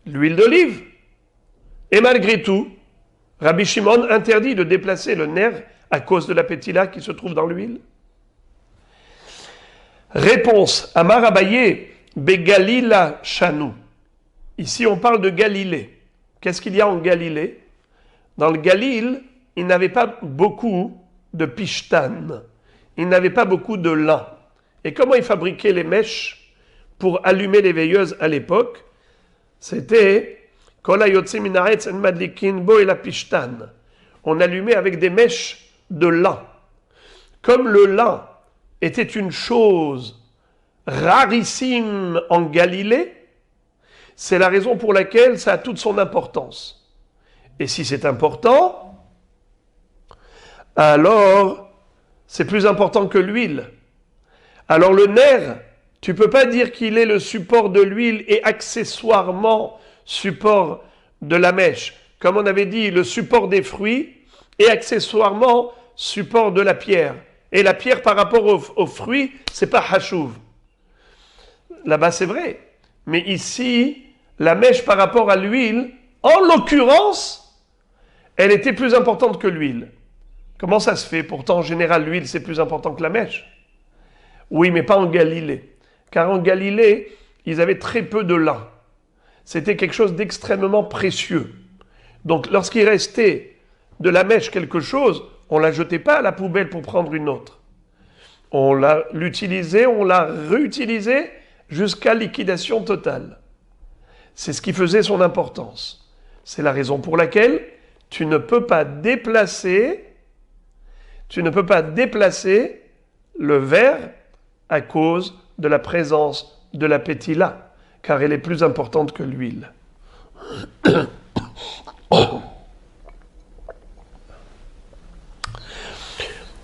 L'huile d'olive. Et malgré tout, Rabbi Shimon interdit de déplacer le nerf à cause de la pétila qui se trouve dans l'huile. Réponse, Amar Abaye, Begalila Shanu. Ici, on parle de Galilée. Qu'est-ce qu'il y a en Galilée? Dans le Galil, il n'avait pas beaucoup de pishtan. Il n'avait pas beaucoup de lin. Et comment ils fabriquaient les mèches pour allumer les veilleuses à l'époque? C'était Kol hayotze min haaretz en madlikin bo el pishtan. On allumait avec des mèches de lin. Comme le lin était une chose rarissime en Galilée, c'est la raison pour laquelle ça a toute son importance. Et si c'est important, alors c'est plus important que l'huile. Alors le nerf, tu ne peux pas dire qu'il est le support de l'huile et accessoirement support de la mèche. comme on avait dit, le support des fruits et accessoirement support de la pierre. Et la pierre par rapport aux fruits, c'est pas hachouv. Là-bas c'est vrai. Mais ici, la mèche par rapport à l'huile, en l'occurrence, elle était plus importante que l'huile. Comment ça se fait? Pourtant, en général, l'huile, c'est plus important que la mèche. Oui, mais pas en Galilée. Car en Galilée, ils avaient très peu de lin. C'était quelque chose d'extrêmement précieux. Donc, lorsqu'il restait de la mèche quelque chose, on ne la jetait pas à la poubelle pour prendre une autre. On l'utilisait, on l'a réutilisée jusqu'à liquidation totale. C'est ce qui faisait son importance. C'est la raison pour laquelle tu ne peux pas déplacer le verre à cause de la présence de la pétila, car elle est plus importante que l'huile.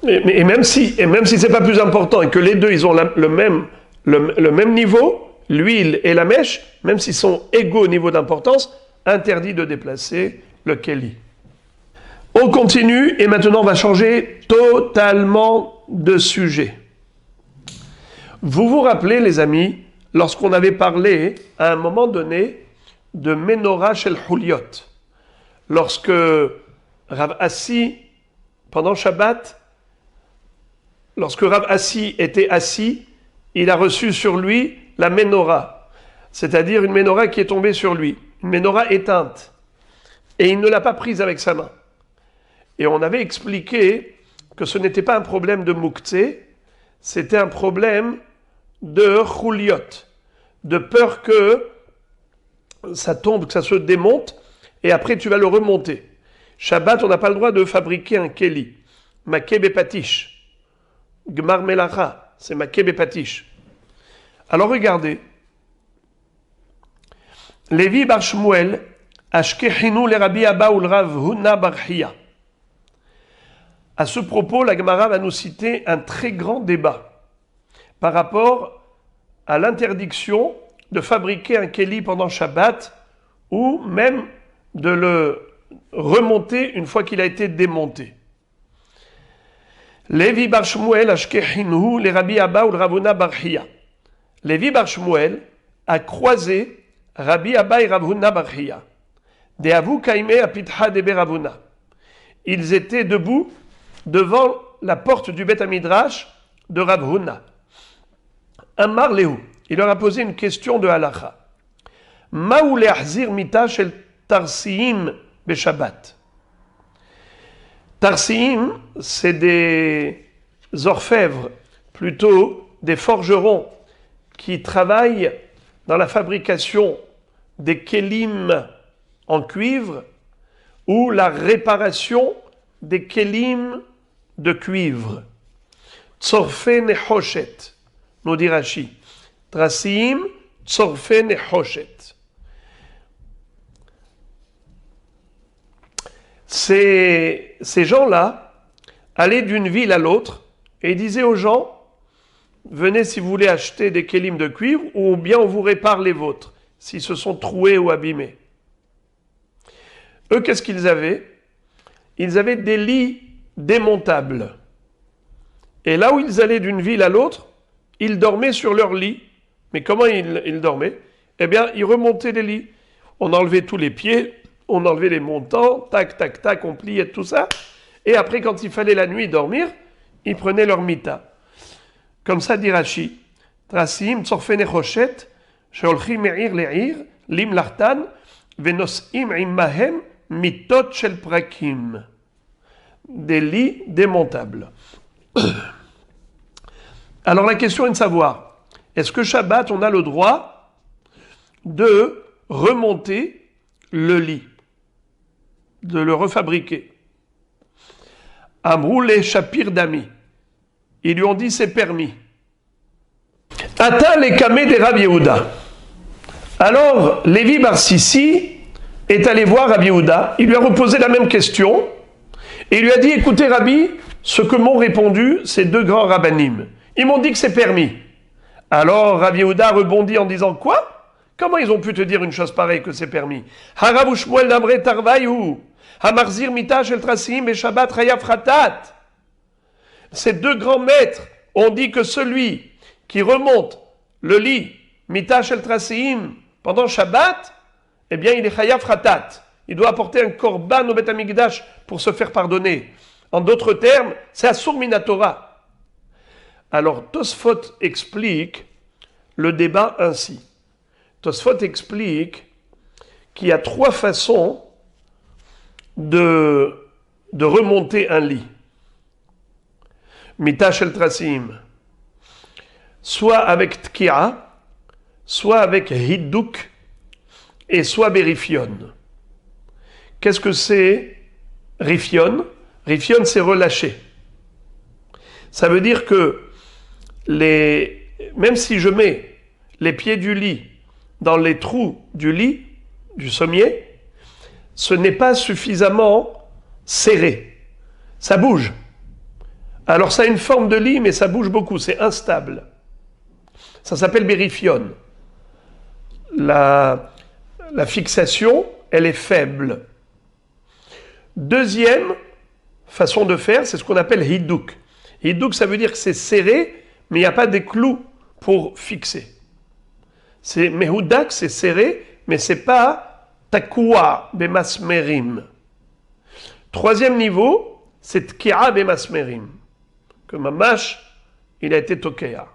Et même si c'est pas plus important et que les deux ils ont le même niveau, l'huile et la mèche, même s'ils sont égaux au niveau d'importance, interdit de déplacer le keli. On continue et maintenant on va changer totalement de sujet. Vous vous rappelez les amis, lorsqu'on avait parlé à un moment donné de Menorah Shel Huliot, lorsque Rav Assi, pendant Shabbat, lorsque Rav Assi était assis, il a reçu sur lui la Menorah, c'est-à-dire une Menorah qui est tombée sur lui, une Menorah éteinte, et il ne l'a pas prise avec sa main. Et on avait expliqué que ce n'était pas un problème de Mouktsé, c'était un problème de Chuliot, de peur que ça tombe, que ça se démonte, et après tu vas le remonter. Shabbat, on n'a pas le droit de fabriquer un keli. Maké bepatish. Gmar melacha, c'est maké bepatish. Alors regardez. Lévi bar Shmuel, ashkechinu le Rabbi Abba ou le Rav Huna bar Hiya. À ce propos, la Gemara va nous citer un très grand débat par rapport à l'interdiction de fabriquer un keli pendant Shabbat ou même de le remonter une fois qu'il a été démonté. Lévi bar Shmuel ashkechinu le Rabbi Abba ou le Rav Huna bar Hiya. Lévi bar Shmuel a croisé Rabbi Abba et Rav Huna bar Hiya. De avu kaime apitha de Rav Huna. Ils étaient debout devant la porte du Beth Midrash de Rav Huna. Amar Lehu, il leur a posé une question de halacha. Ma'u le'achzir mita shel tarsiim beShabbat. Tarsiim, c'est des orfèvres, plutôt des forgerons, qui travaillent dans la fabrication des kelim en cuivre ou la réparation des kelim de cuivre. Tzorfe nechoshet, nous dit Rashi. Trasim, tzorfe nechoshet. Ces gens-là allaient d'une ville à l'autre et disaient aux gens, venez si vous voulez acheter des kelim de cuivre ou bien on vous répare les vôtres, s'ils se sont troués ou abîmés. Eux, qu'est-ce qu'ils avaient? Ils avaient des lits démontables. Et là où ils allaient d'une ville à l'autre, ils dormaient sur leur lit. Mais comment ils dormaient? Eh bien, ils remontaient les lits. On enlevait tous les pieds, on enlevait les montants, tac, tac, tac, on pliait tout ça. Et après, quand il fallait la nuit dormir, ils prenaient leur mita. Comme ça dit Rashi. Trasim, tzorfe nechoshet, sheolchim me'ir le'ir, lim lartan, venos'im immahem, mitot shel prakim. Des lits démontables. Alors la question est de savoir, est-ce que Shabbat, on a le droit de remonter le lit, de le refabriquer? Amrou les Shapir d'Ami. Ils lui ont dit c'est permis. Ata les kamé des Rabbi Yehuda. Alors Lévi bar Sissi est allé voir Rabbi Yehuda, il lui a reposé la même question et il lui a dit écoutez Rabbi, ce que m'ont répondu ces deux grands rabbanim, ils m'ont dit que c'est permis. Alors Rabbi Yehuda rebondit en disant quoi? Comment ils ont pu te dire une chose pareille que c'est permis? Harav ou Shmuel Namre Tarvayu, Hamarzir Mitash El Trasim et Shabbat Chayav Khatat. Ces deux grands maîtres ont dit que celui qui remonte le lit Mitash El Trasim pendant Shabbat, eh bien il est Chayav Khatat. Il doit apporter un korban au Beth Amikdash pour se faire pardonner. En d'autres termes, c'est Asur Minatora. Alors Tosfot explique le débat ainsi. Tosfot explique qu'il y a trois façons de remonter un lit. Mitash el Trasim, soit avec Tkia, soit avec Hidduk, et soit Berifion. Qu'est-ce que c'est Rifion? Rifion, c'est relâcher. Ça veut dire que même si je mets les pieds du lit dans les trous du lit, du sommier, ce n'est pas suffisamment serré. Ça bouge. Alors ça a une forme de lit, mais ça bouge beaucoup, c'est instable. Ça s'appelle Berifion. La fixation, elle est faible. Deuxième façon de faire, c'est ce qu'on appelle Hidduk. Hidduk, ça veut dire que c'est serré, mais il n'y a pas des clous pour fixer. C'est Mehoudak, c'est serré, mais c'est pas Takua Bemasmerim. Troisième niveau, c'est Tkia Bemasmerim. Que Mamash, il a été Tokeya.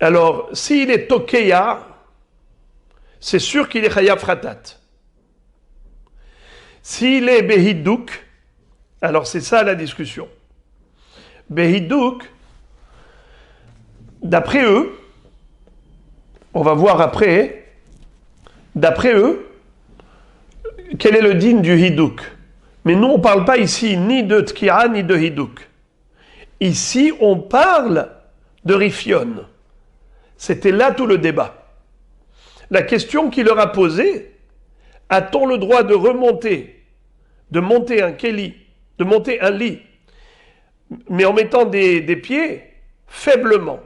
Alors, s'il est Tokeya, c'est sûr qu'il est Chayav Khatat. S'il est Behiduk, alors c'est ça la discussion. Behiduk, d'après eux, on va voir après, d'après eux, quel est le din du Hidduk. Mais nous, on ne parle pas ici ni de Tkia ni de Hidduk. Ici, on parle de Rifion. C'était là tout le débat. La question qu'il leur a posée, a-t-on le droit de monter un keli, de monter un lit, mais en mettant des pieds faiblement?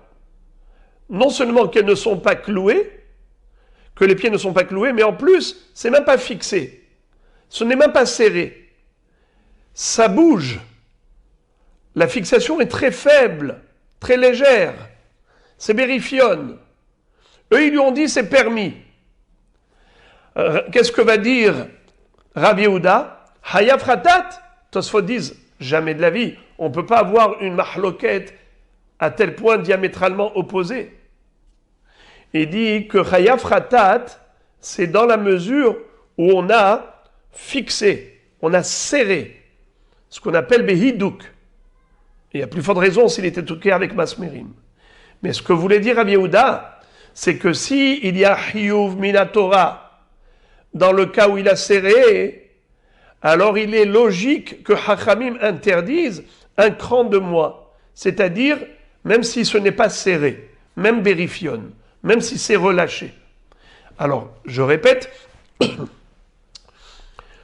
Non seulement qu'elles ne sont pas clouées, que les pieds ne sont pas cloués, mais en plus, c'est même pas fixé. Ce n'est même pas serré. Ça bouge. La fixation est très faible, très légère. C'est Berifion. Eux, ils lui ont dit c'est permis. Qu'est-ce que va dire Rav Yehuda? Hayav Khatat. Tosfot disent jamais de la vie. On ne peut pas avoir une mahloket à tel point diamétralement opposé. Il dit que Chayav Khatat, c'est dans la mesure où on a fixé, on a serré, ce qu'on appelle Behiduk. Il y a plus forte raison s'il était touché avec Masmerim. Mais ce que voulait dire Rav Yehuda, c'est que si il y a Chiyuv Minatora, dans le cas où il a serré, alors il est logique que Chachamim interdise un cran de moins. C'est-à-dire, même si ce n'est pas serré, même Berifion, même si c'est relâché. Alors, je répète,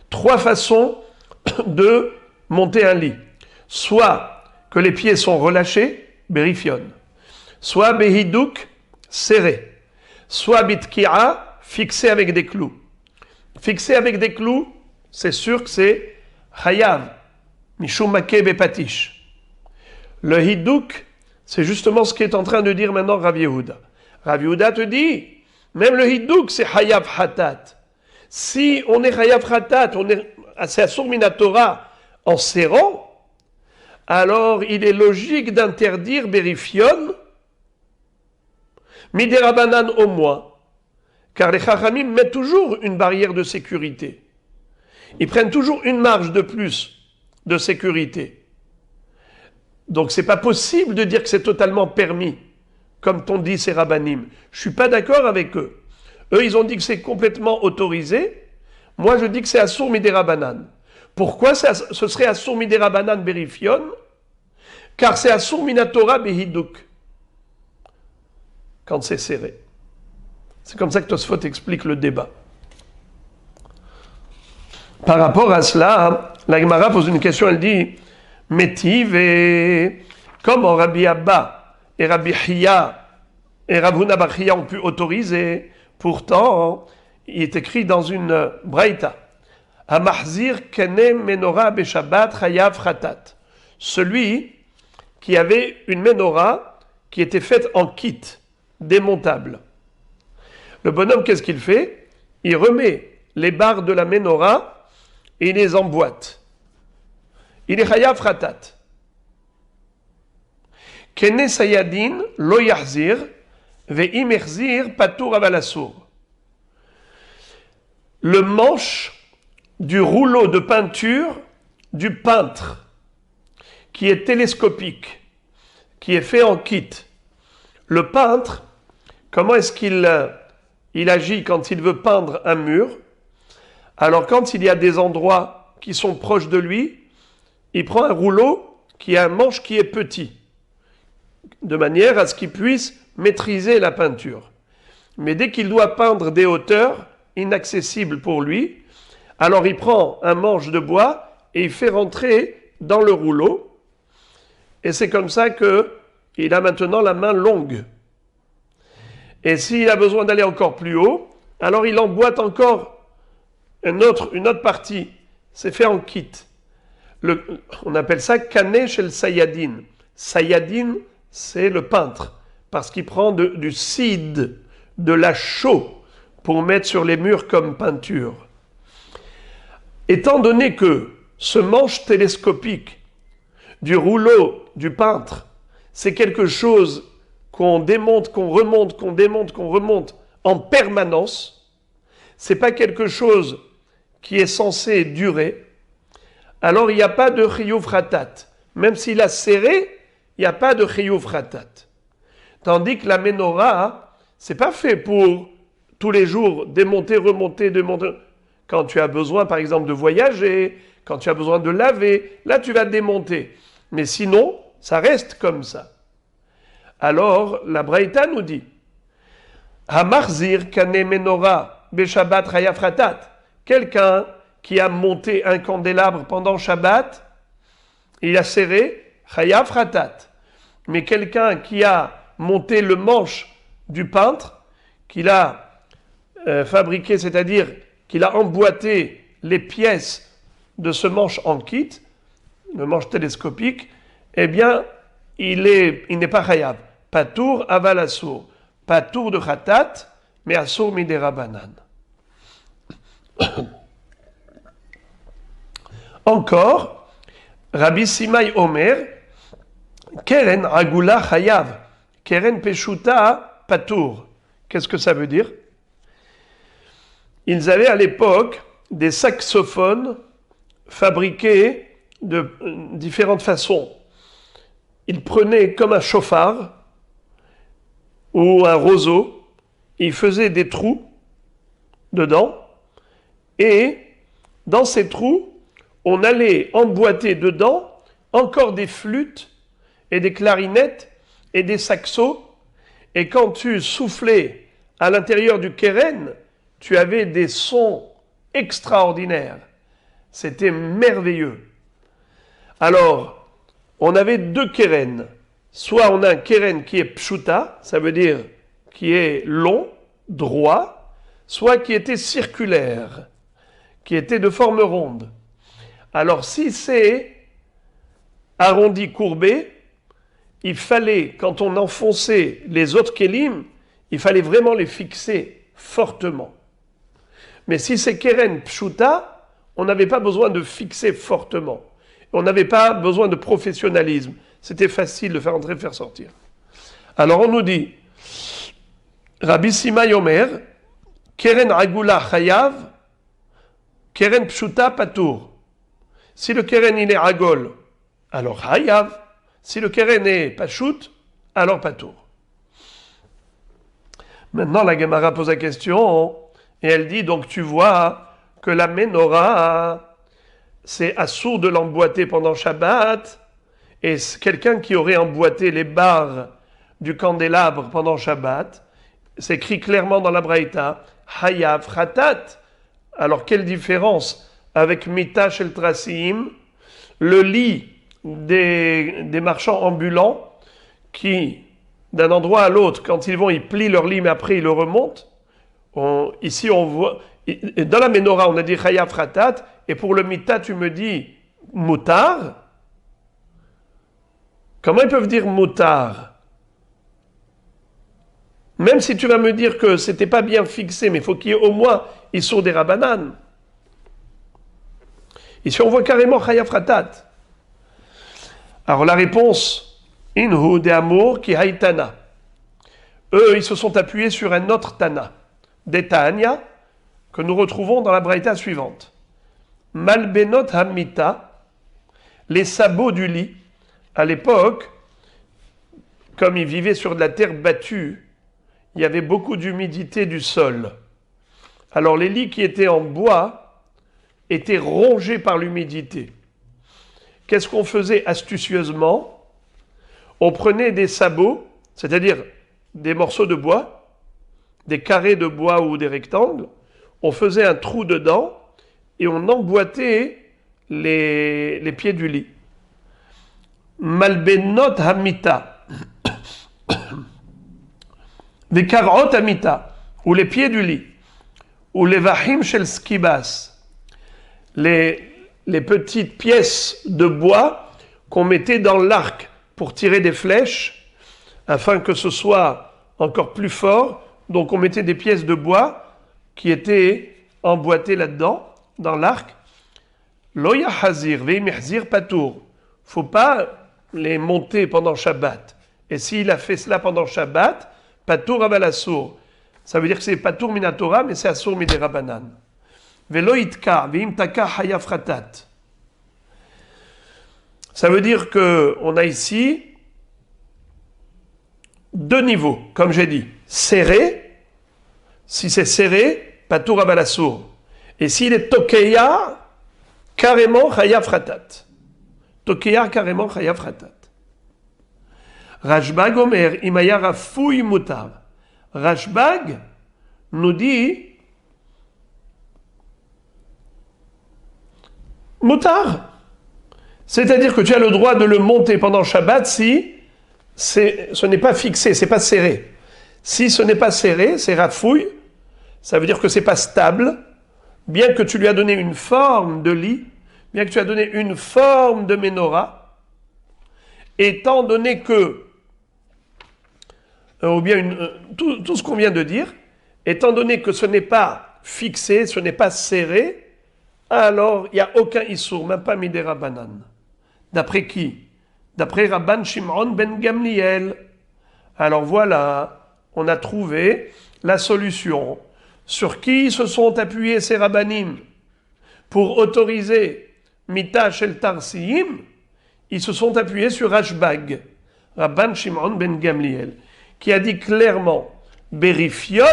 trois façons de monter un lit. Soit que les pieds sont relâchés, Berifion. Soit Behiduk, serré. Soit Bitki'a, fixé avec des clous. Fixé avec des clous, c'est sûr que c'est Chayav, Mishum Makeh Bepatish. Le Hidduk, c'est justement ce qu'est en train de dire maintenant Rav Yehuda. Rav Yehuda te dit, même le Hidduk, c'est Chayav Khatat. Si on est Chayav Khatat, c'est Asur Minatora en serrant, alors il est logique d'interdire Berifion, Miderabanan au moins. Car les Chachamim mettent toujours une barrière de sécurité. Ils prennent toujours une marge de plus de sécurité. Donc c'est pas possible de dire que c'est totalement permis, comme t'ont dit ces rabbanim. Je suis pas d'accord avec eux. Eux, ils ont dit que c'est complètement autorisé. Moi, je dis que c'est Asur Miderabanan. Pourquoi ce serait Asur Miderabanan Berifion? Car c'est Asur Minatora Behiduk. Quand c'est serré. C'est comme ça que Tosfot explique le débat. Par rapport à cela, la Gemara pose une question, elle dit Métiv et comment Rabbi Abba et Rabbi Hiya et Rav Huna bar Chiya ont pu autoriser. Pourtant, il est écrit dans une braïta, Hamachzir kene menorah beshabbat chayav chatat. Celui qui avait une menorah qui était faite en kit, démontable. Le bonhomme, qu'est-ce qu'il fait? Il remet les barres de la menorah et il les emboîte. Il est chayav chatat. Kene sayadin lo yahzir ve'im echzir patur avalasur. Le manche du rouleau de peinture du peintre qui est télescopique, qui est fait en kit. Le peintre, comment est-ce qu'il agit quand il veut peindre un mur? Alors quand il y a des endroits qui sont proches de lui, il prend un rouleau qui a un manche qui est petit, de manière à ce qu'il puisse maîtriser la peinture. Mais dès qu'il doit peindre des hauteurs inaccessibles pour lui, alors il prend un manche de bois et il fait rentrer dans le rouleau. Et c'est comme ça qu'il a maintenant la main longue. Et s'il a besoin d'aller encore plus haut, alors il emboîte encore une autre partie. C'est fait en kit. On appelle ça kané chez le sayadin. Sayadin, c'est le peintre, parce qu'il prend du cide, de la chaux, pour mettre sur les murs comme peinture. Étant donné que ce manche télescopique du rouleau du peintre, c'est quelque chose qu'on démonte, qu'on remonte, qu'on démonte, qu'on remonte en permanence, c'est pas quelque chose qui est censé durer, alors il n'y a pas de chiyuv ratat. Même s'il a serré, il n'y a pas de chiyuv ratat. Tandis que la menorah, c'est pas fait pour tous les jours démonter, remonter, démonter. Quand tu as besoin, par exemple, de voyager, quand tu as besoin de laver, là tu vas démonter. Mais sinon, ça reste comme ça. Alors, la Braïta nous dit, Hamachzir kane menorah beshabbat chayav ratat. Quelqu'un qui a monté un candélabre pendant Shabbat, il a serré chayav ratat. Mais quelqu'un qui a monté le manche du peintre, qu'il a fabriqué, c'est-à-dire qu'il a emboîté les pièces de ce manche en kit, le manche télescopique, eh bien, il n'est pas chayav. Patour aval assour. Patour de khatat, mais assour midera banan. Encore, Rabbi Simai Omer, Keren agula chayav, Keren peshuta patour. Qu'est-ce que ça veut dire? Ils avaient à l'époque des saxophones fabriqués de différentes façons. Ils prenaient comme un chauffard ou un roseau, ils faisaient des trous dedans, et dans ces trous, on allait emboîter dedans encore des flûtes et des clarinettes et des saxos, et quand tu soufflais à l'intérieur du keren, tu avais des sons extraordinaires. C'était merveilleux. Alors, on avait deux keren. Soit on a un keren qui est pshuta, ça veut dire qui est long, droit, soit qui était circulaire, qui était de forme ronde. Alors si c'est arrondi, courbé, il fallait, quand on enfonçait les autres kelim, il fallait vraiment les fixer fortement. Mais si c'est keren pshuta, on n'avait pas besoin de fixer fortement. On n'avait pas besoin de professionnalisme. C'était facile de faire entrer et faire sortir. Alors on nous dit, Rabbi Simai Omer, Keren Agula Chayav, Keren Pshuta Patour. Si le Keren il est Agol, alors Chayav. Si le Keren est Pashut, alors Patour. Maintenant la Gemara pose la question, et elle dit, donc tu vois que la menorah, c'est assourd de l'emboîter pendant Shabbat, et quelqu'un qui aurait emboîté les barres du candélabre pendant Shabbat, c'est écrit clairement dans la Braïta, Hayav Khatat. Alors quelle différence avec Mita Shel Trasim, le lit des marchands ambulants qui d'un endroit à l'autre. Quand ils vont, ils plient leur lit, mais après ils le remontent. Ici, on voit... Dans la menorah, on a dit chayav ratat, et pour le mita, tu me dis mutar. Comment ils peuvent dire mutar? Même si tu vas me dire que c'était pas bien fixé, mais il faut qu'il y ait au moins Issour des Rabbanan. Ici, on voit carrément chayav ratat. Alors la réponse, inhu de amour ki haïtana. Eux, ils se sont appuyés sur un autre tana, des Tanya, que nous retrouvons dans la braïta suivante. Malbenot hamita, les sabots du lit. À l'époque, comme ils vivaient sur de la terre battue, il y avait beaucoup d'humidité du sol. Alors les lits qui étaient en bois étaient rongés par l'humidité. Qu'est-ce qu'on faisait astucieusement? On prenait des sabots, c'est-à-dire des morceaux de bois, des carrés de bois ou des rectangles, on faisait un trou dedans et on emboîtait les pieds du lit. Malbenot hamita, vekarot hamita, ou les pieds du lit, ou les vahim shel skibas, les petites pièces de bois qu'on mettait dans l'arc pour tirer des flèches, afin que ce soit encore plus fort. Donc on mettait des pièces de bois qui étaient emboîtées là-dedans, dans l'arc. Loya hazir, veimihzir patour. Faut pas les monter pendant Shabbat. Et s'il a fait cela pendant Shabbat, patour abalassour. Ça veut dire que c'est patour minatora, mais c'est assour miderabanan. Velo itka, veimtaka hayaf ratat. Ça veut dire qu'on a ici deux niveaux, comme j'ai dit. Serré, si c'est serré, patour abalassour. Et s'il est tokeya, carrément chayav ratat. Tokeya, carrément chayav ratat. Rashbag Omer, imaya rafouy mutar. Rashbag nous dit mutar. C'est-à-dire que tu as le droit de le monter pendant Shabbat si ce n'est pas fixé, c'est pas serré. Si ce n'est pas serré, c'est rafouille, ça veut dire que c'est pas stable, bien que tu lui as donné une forme de lit, bien que tu as donné une forme de menorah, étant donné que, ou bien tout ce qu'on vient de dire, étant donné que ce n'est pas fixé, ce n'est pas serré, alors il n'y a aucun issour, même pas midera banan. D'après qui? D'après Rabban Shimon ben Gamliel. Alors voilà, on a trouvé la solution. Sur qui se sont appuyés ces rabbanim pour autoriser Mita Shel Tarsiim? Ils se sont appuyés sur Rashbag, Rabban Shimon ben Gamliel, qui a dit clairement Berifion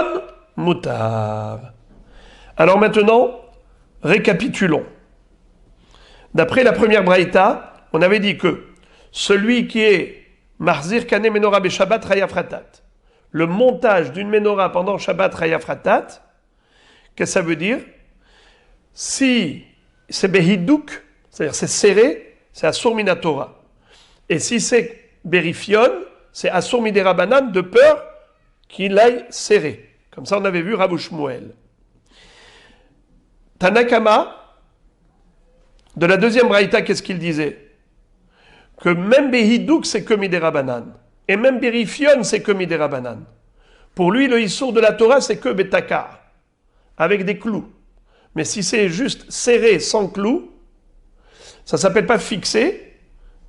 Mutar. Alors maintenant, récapitulons. D'après la première braïta, on avait dit que celui qui est Mahzir Kane Menorah Be Shabbat Chayav Ratat, le montage d'une menorah pendant Shabbat Chayav Ratat, qu'est-ce que ça veut dire? Si c'est Behidouk, c'est-à-dire c'est serré, c'est Asur Minatora. Et si c'est Berifion, c'est Asur Miderabanan, de peur qu'il aille serré. Comme ça on avait vu Rav Shmuel. Tanakama, de la deuxième braïta, qu'est-ce qu'il disait? Que même Behidouk, c'est que Miderabanan. Et même Berifion, c'est que Miderabanan. Pour lui, le Issour de la Torah, c'est que Betakar, avec des clous. Mais si c'est juste serré, sans clous, ça ne s'appelle pas fixé,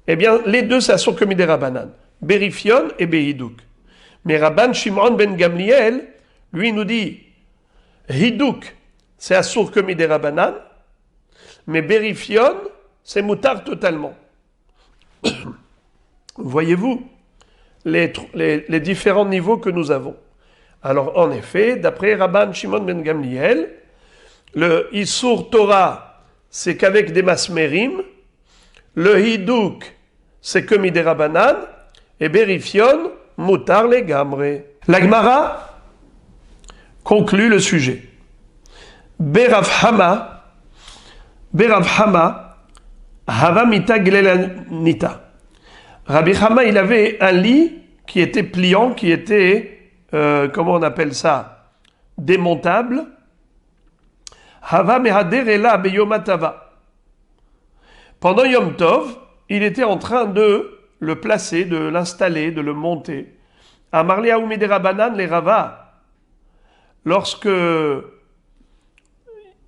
eh bien, les deux, c'est Asur que Miderabanan. Berifion et Behidouk. Mais Rabban Shimon ben Gamliel, lui, nous dit Hidouk, c'est Asur que Miderabanan, mais Berifion, c'est Moutar totalement. Voyez-vous les différents niveaux que nous avons. Alors, en effet, d'après Rabban Shimon ben Gamliel, le Issour Torah, c'est qu'avec des masmerim, le Hidouk, c'est que Miderabanan, et Berifion, Moutar les Gamre. La Gemara conclut le sujet. Berav Hama, Hava Mita Glelanita. Rabbi Hama, il avait un lit qui était pliant, qui était, comment on appelle ça, démontable. Hava mehader ela beyomatava. Pendant Yom Tov, il était en train de le placer, de l'installer, de le monter. Amarle Aoumide Rabanan les Rava. Lorsque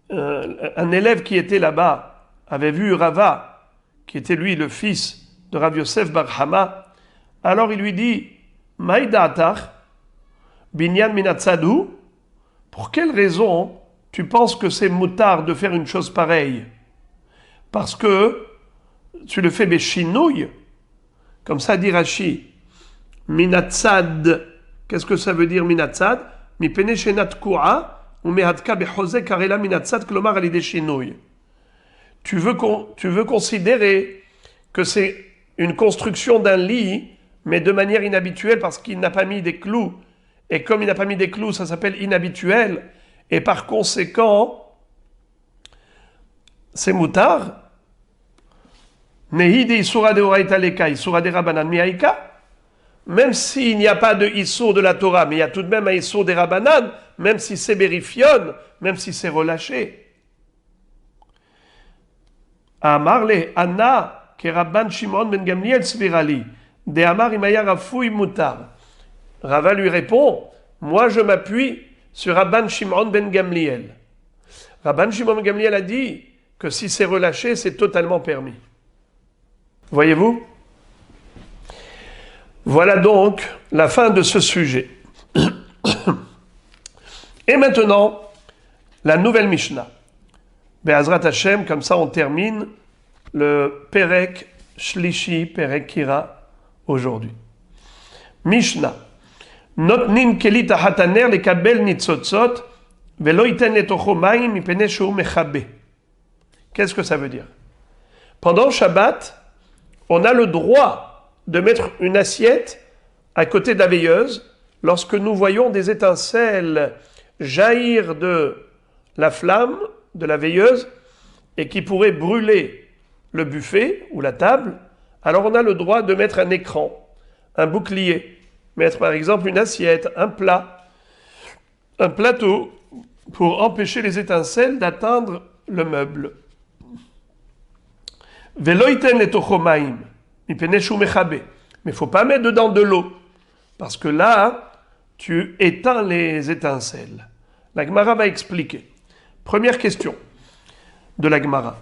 un élève qui était là-bas avait vu Rava, qui était lui le fils de Rav Yosef Bar Hama, alors il lui dit Maïda'atar, binyan minatzadou, pour quelle raison tu penses que c'est moutard de faire une chose pareille? Parce que tu le fais beshinouille, comme ça dit Rashi. Minatzad, qu'est-ce que ça veut dire minatzad? Mi pene shenat kua ou mehadka bechose karela minatzad klomar alide shinouille. Tu veux considérer que c'est une construction d'un lit, mais de manière inhabituelle parce qu'il n'a pas mis des clous. Et comme il n'a pas mis des clous, ça s'appelle inhabituel. Et par conséquent, c'est moutard. Nehide isura de oraita leka, isura de rabanan miaika. Même s'il n'y a pas de issour de la Torah, mais il y a tout de même un issour des rabanan, même si c'est bérifionne, même si c'est relâché. Amarle, Anna, que Rabban Shimon ben Gamliel svirali, de Amar imaya rafoui mutar. Rava lui répond, moi je m'appuie sur Rabban Shimon ben Gamliel. Rabban Shimon ben Gamliel a dit que si c'est relâché, c'est totalement permis. Voyez-vous? Voilà donc la fin de ce sujet. Et maintenant, la nouvelle Mishnah. Be'azrat Hashem, comme ça on termine le Perek Shlishi, Perek Kira, aujourd'hui. Mishnah. Notnin kelit hataner lekabel nitzotzot velo iten letocho mayim mipene shehu mechabe. Qu'est-ce que ça veut dire? Pendant Shabbat, on a le droit de mettre une assiette à côté de la veilleuse lorsque nous voyons des étincelles jaillir de la flamme de la veilleuse et qui pourraient brûler le buffet ou la table. Alors on a le droit de mettre un écran, un bouclier, mettre par exemple une assiette, un plat, un plateau pour empêcher les étincelles d'atteindre le meuble. Veloiten letochomaim. Mais il ne faut pas mettre dedans de l'eau, parce que là, tu éteins les étincelles. La Gemara va expliquer. Première question de la Gemara.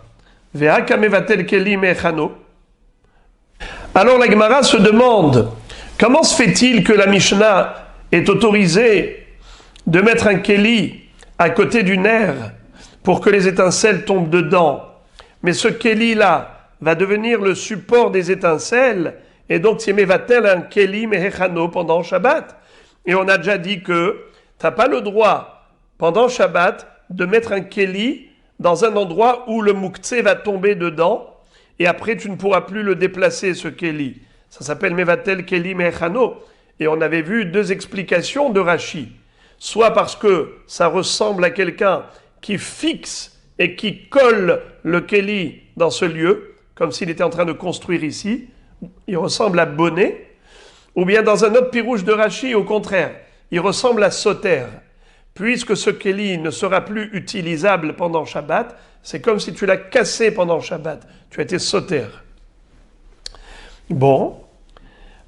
Alors la Gemara se demande, comment se fait-il que la Mishnah est autorisée de mettre un keli à côté du nerf pour que les étincelles tombent dedans, mais ce keli-là va devenir le support des étincelles, et donc c'est mevatel un keli mehechano pendant Shabbat. Et on a déjà dit que tu n'as pas le droit, pendant Shabbat, de mettre un keli dans un endroit où le mouktsé va tomber dedans, et après tu ne pourras plus le déplacer, ce keli. Ça s'appelle mevatel keli mehechano. Et on avait vu deux explications de Rashi. Soit parce que ça ressemble à quelqu'un qui fixe et qui colle le keli dans ce lieu, comme s'il était en train de construire ici, il ressemble à bonnet, ou bien dans un autre pirouche de Rashi, au contraire, il ressemble à sauter. Puisque ce keli ne sera plus utilisable pendant Shabbat, c'est comme si tu l'as cassé pendant Shabbat, tu as été sauter. Bon,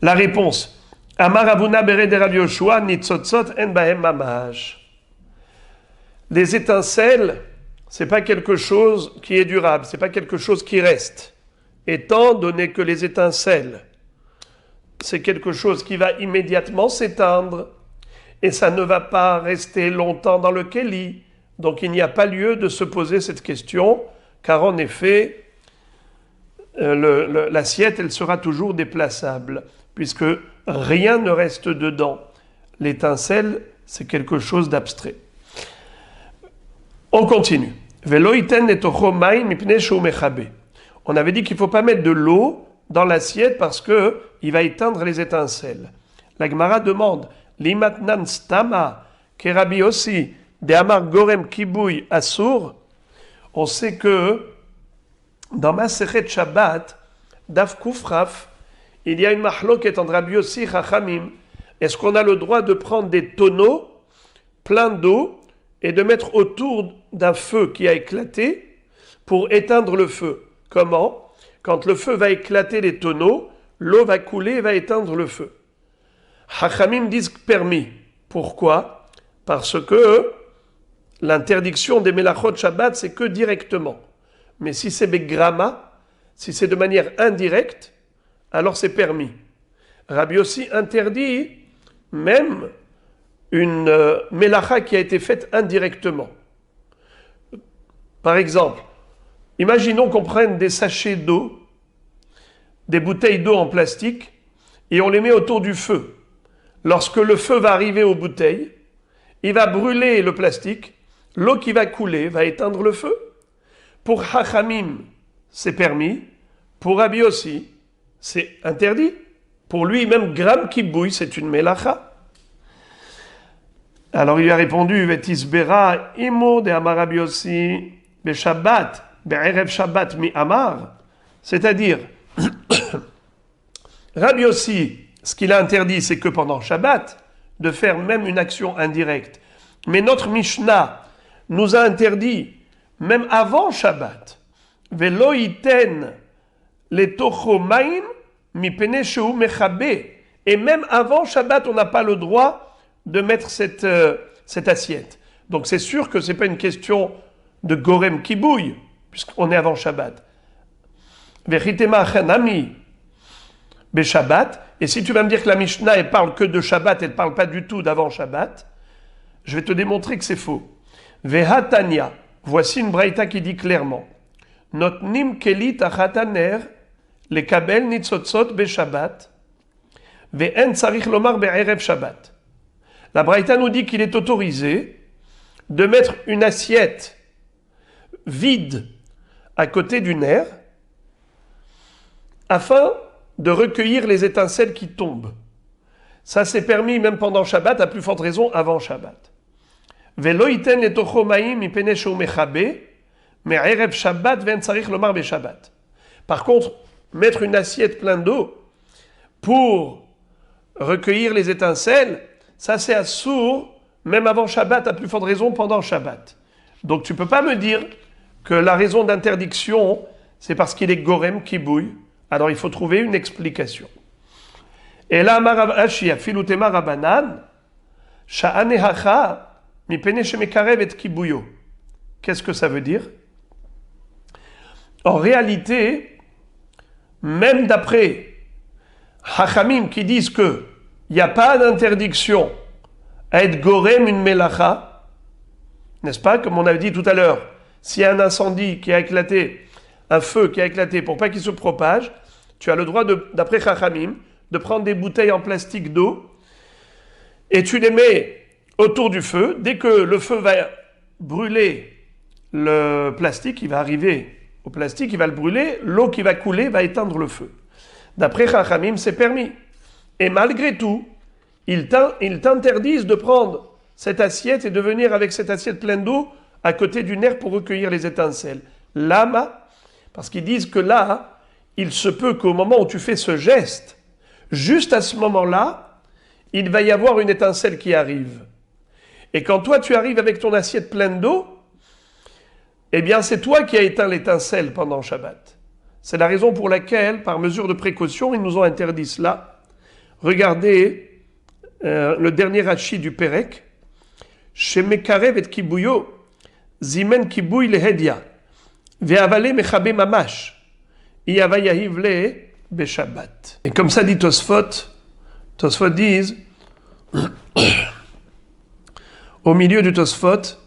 la réponse, Amar Avuna bere de Rav Yoshua nitzotzot en bahem mamash. Les étincelles, c'est pas quelque chose qui est durable, c'est pas quelque chose qui reste. Étant donné que les étincelles, c'est quelque chose qui va immédiatement s'éteindre et ça ne va pas rester longtemps dans le keli. Donc il n'y a pas lieu de se poser cette question, car en effet, l'assiette, elle sera toujours déplaçable, puisque rien ne reste dedans. L'étincelle, c'est quelque chose d'abstrait. On continue. On avait dit qu'il ne faut pas mettre de l'eau dans l'assiette parce qu'il va éteindre les étincelles. La Gemara demande, Limatnan stama, kerabi aussi, de amar gorem kibouy assour. On sait que dans Masechet Shabbat, Daf Kufraf, il y a une mahloket entre Rabbi Yossi et Chachamim. Est-ce qu'on a le droit de prendre des tonneaux pleins d'eau et de mettre autour d'un feu qui a éclaté pour éteindre le feu? Comment? Quand le feu va éclater les tonneaux, l'eau va couler et va éteindre le feu. Chachamim disent permis. Pourquoi? Parce que l'interdiction des melachot Shabbat, c'est que directement. Mais si c'est begrama, si c'est de manière indirecte, alors c'est permis. Rabbi Yossi interdit même une melacha qui a été faite indirectement. Par exemple, imaginons qu'on prenne des sachets d'eau, des bouteilles d'eau en plastique, et on les met autour du feu. Lorsque le feu va arriver aux bouteilles, il va brûler le plastique, l'eau qui va couler va éteindre le feu. Pour Chachamim, c'est permis. Pour Rabbi Yossi, c'est interdit. Pour lui, même gramme qui bouille, c'est une melacha. Alors il lui a répondu, Vetisbera imo de Amar Rabbi Yossi be Shabbat, be Erev Shabbat mi Amar. C'est-à-dire, Rabbi Yossi, ce qu'il a interdit, c'est que pendant Shabbat, de faire même une action indirecte. Mais notre Mishnah nous a interdit, même avant Shabbat, Velo iten les tochomaim mi pene sheu mechabe. Et même avant Shabbat, on n'a pas le droit de mettre cette assiette. Donc c'est sûr que ce n'est pas une question de gorem qui bouille, puisqu'on est avant Shabbat. Vechitema chanami be Shabbat. Et si tu vas me dire que la Mishnah, elle parle que de Shabbat, elle ne parle pas du tout d'avant Shabbat, je vais te démontrer que c'est faux. Vehatania, voici une braïta qui dit clairement, Notnim kelit achataner le kabel nitzotzot be Shabbat, ve'en tzarich lomar be erev Shabbat. La braïta nous dit qu'il est autorisé de mettre une assiette vide à côté du nerf afin de recueillir les étincelles qui tombent. Ça c'est permis même pendant Shabbat, à plus forte raison avant Shabbat. Velo iten le tochomaim mi pene sheu mechabe, mais erev Shabbat ve'en tzarich lomar be Shabbat. Par contre, mettre une assiette pleine d'eau pour recueillir les étincelles, ça c'est assour, même avant Shabbat, à plus forte raison pendant Shabbat. Donc tu ne peux pas me dire que la raison d'interdiction, c'est parce qu'il est gorem qui bouille. Alors il faut trouver une explication. Et là, Marav Filutema Rabanan, Sha'anehacha, mi pene shemekarev et kibuyo. Qu'est-ce que ça veut dire? En réalité, même d'après Hachamim qui disent que il n'y a pas d'interdiction à être gorem une melacha, n'est-ce pas? Comme on avait dit tout à l'heure, s'il y a un incendie qui a éclaté, un feu qui a éclaté, pour pas qu'il se propage, tu as le droit, d'après Chachamim, de prendre des bouteilles en plastique d'eau et tu les mets autour du feu. Dès que le feu va brûler le plastique, il va arriver au plastique, il va le brûler, l'eau qui va couler va éteindre le feu. D'après Chachamim, c'est permis. Et malgré tout, ils t'interdisent de prendre cette assiette et de venir avec cette assiette pleine d'eau à côté du nerf pour recueillir les étincelles. Lama, parce qu'ils disent que là, il se peut qu'au moment où tu fais ce geste, juste à ce moment-là, il va y avoir une étincelle qui arrive. Et quand toi tu arrives avec ton assiette pleine d'eau, eh bien c'est toi qui as éteint l'étincelle pendant Shabbat. C'est la raison pour laquelle, par mesure de précaution, ils nous ont interdit cela. Regardez le dernier Rashi du Perek. Shemekarev et kibuyo, zimen kibuy lehedia, ve'avale mechabe mamash, iyava yahivle beshabbat. Et comme ça dit Tosfot disent, au milieu du Tosfot,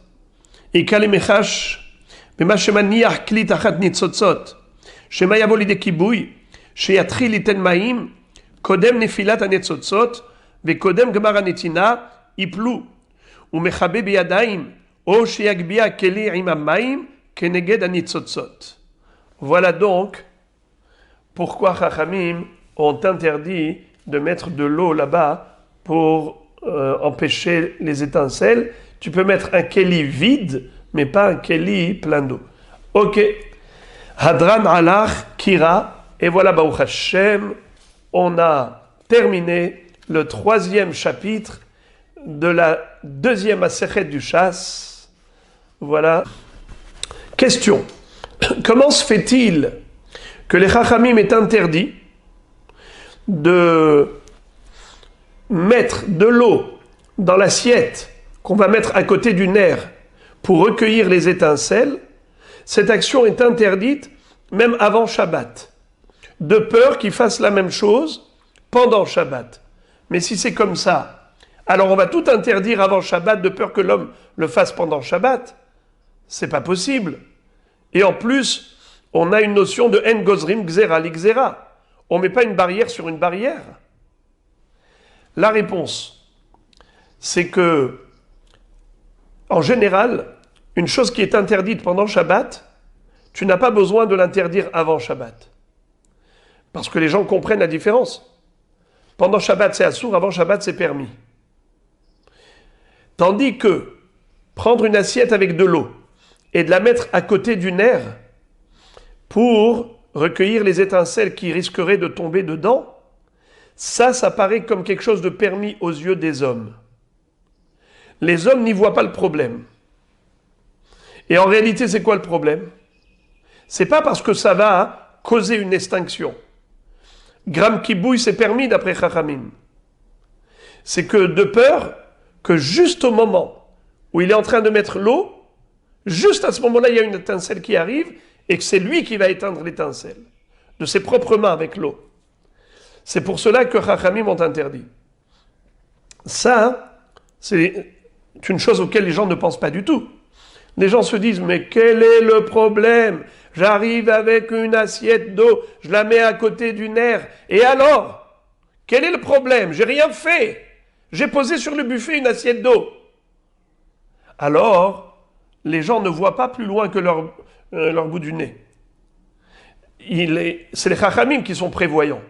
ikale mechash, bema shemaniach klit achat nitzotzot, shema yavo lide kibuy, sheyatril iten maim, kodem nefilat anetzotzot, vekodem gemar anetina, iplu. Voilà donc pourquoi Chachamim ont interdit de mettre de l'eau là-bas pour empêcher les étincelles. Tu peux mettre un keli vide, mais pas un keli plein d'eau. Ok. Hadran alach kira, et voilà Baruch Hashem, on a terminé le 3e chapitre de la 2e Masechet du Shas. Voilà. Question. Comment se fait-il que les Chachamim est interdit de mettre de l'eau dans l'assiette qu'on va mettre à côté du nerf pour recueillir les étincelles? Cette action est interdite même avant Shabbat, de peur qu'ils fassent la même chose pendant Shabbat. Mais si c'est comme ça, alors on va tout interdire avant Shabbat de peur que l'homme le fasse pendant Shabbat. C'est pas possible. Et en plus, on a une notion de En Gozrim Gzera Ligzera. On ne met pas une barrière sur une barrière. La réponse, c'est que, en général, une chose qui est interdite pendant Shabbat, tu n'as pas besoin de l'interdire avant Shabbat. Parce que les gens comprennent la différence. Pendant Shabbat, c'est assour, avant Shabbat, c'est permis. Tandis que prendre une assiette avec de l'eau et de la mettre à côté du nerf pour recueillir les étincelles qui risqueraient de tomber dedans, ça paraît comme quelque chose de permis aux yeux des hommes. Les hommes n'y voient pas le problème. Et en réalité, c'est quoi le problème? C'est pas parce que ça va causer une extinction. Gram kibouy, c'est permis d'après Chachamim. C'est que de peur que juste au moment où il est en train de mettre l'eau, juste à ce moment-là, il y a une étincelle qui arrive et que c'est lui qui va éteindre l'étincelle de ses propres mains avec l'eau. C'est pour cela que Chachamim ont interdit. Ça, c'est une chose auquel les gens ne pensent pas du tout. Les gens se disent, mais quel est le problème? J'arrive avec une assiette d'eau, je la mets à côté du nerf. Et alors? Quel est le problème? J'ai rien fait. J'ai posé sur le buffet une assiette d'eau. Alors, les gens ne voient pas plus loin que leur bout du nez. C'est les Chachamim qui sont prévoyants.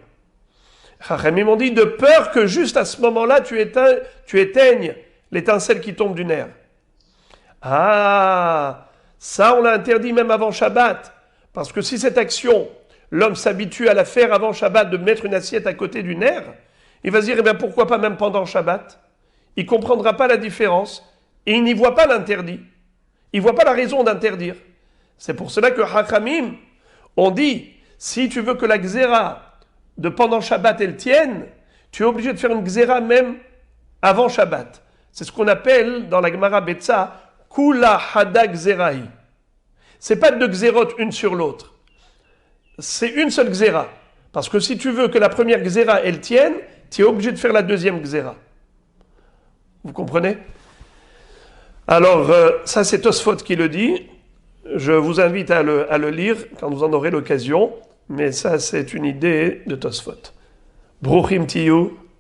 Chachamim ont dit, de peur que juste à ce moment-là, tu éteignes l'étincelle qui tombe du nerf. Ah, ça on l'a interdit même avant Shabbat. Parce que si cette action, l'homme s'habitue à la faire avant Shabbat, de mettre une assiette à côté du nerf, il va se dire, eh bien pourquoi pas même pendant Shabbat? Il ne comprendra pas la différence et il n'y voit pas l'interdit. Il ne voit pas la raison d'interdire. C'est pour cela que Hachamim ont dit, si tu veux que la Gzera de pendant Shabbat elle tienne, tu es obligé de faire une Gzera même avant Shabbat. C'est ce qu'on appelle dans la Gemara Betza, Kula Hada Gzerahi. C'est pas deux Gzerot une sur l'autre. C'est une seule Gzera. Parce que si tu veux que la première Gzera elle tienne, tu es obligé de faire la deuxième Gzera. Vous comprenez? Alors, ça c'est Tosfot qui le dit. Je vous invite à le lire quand vous en aurez l'occasion. Mais ça c'est une idée de Tosfot. Bruchim Tiyu.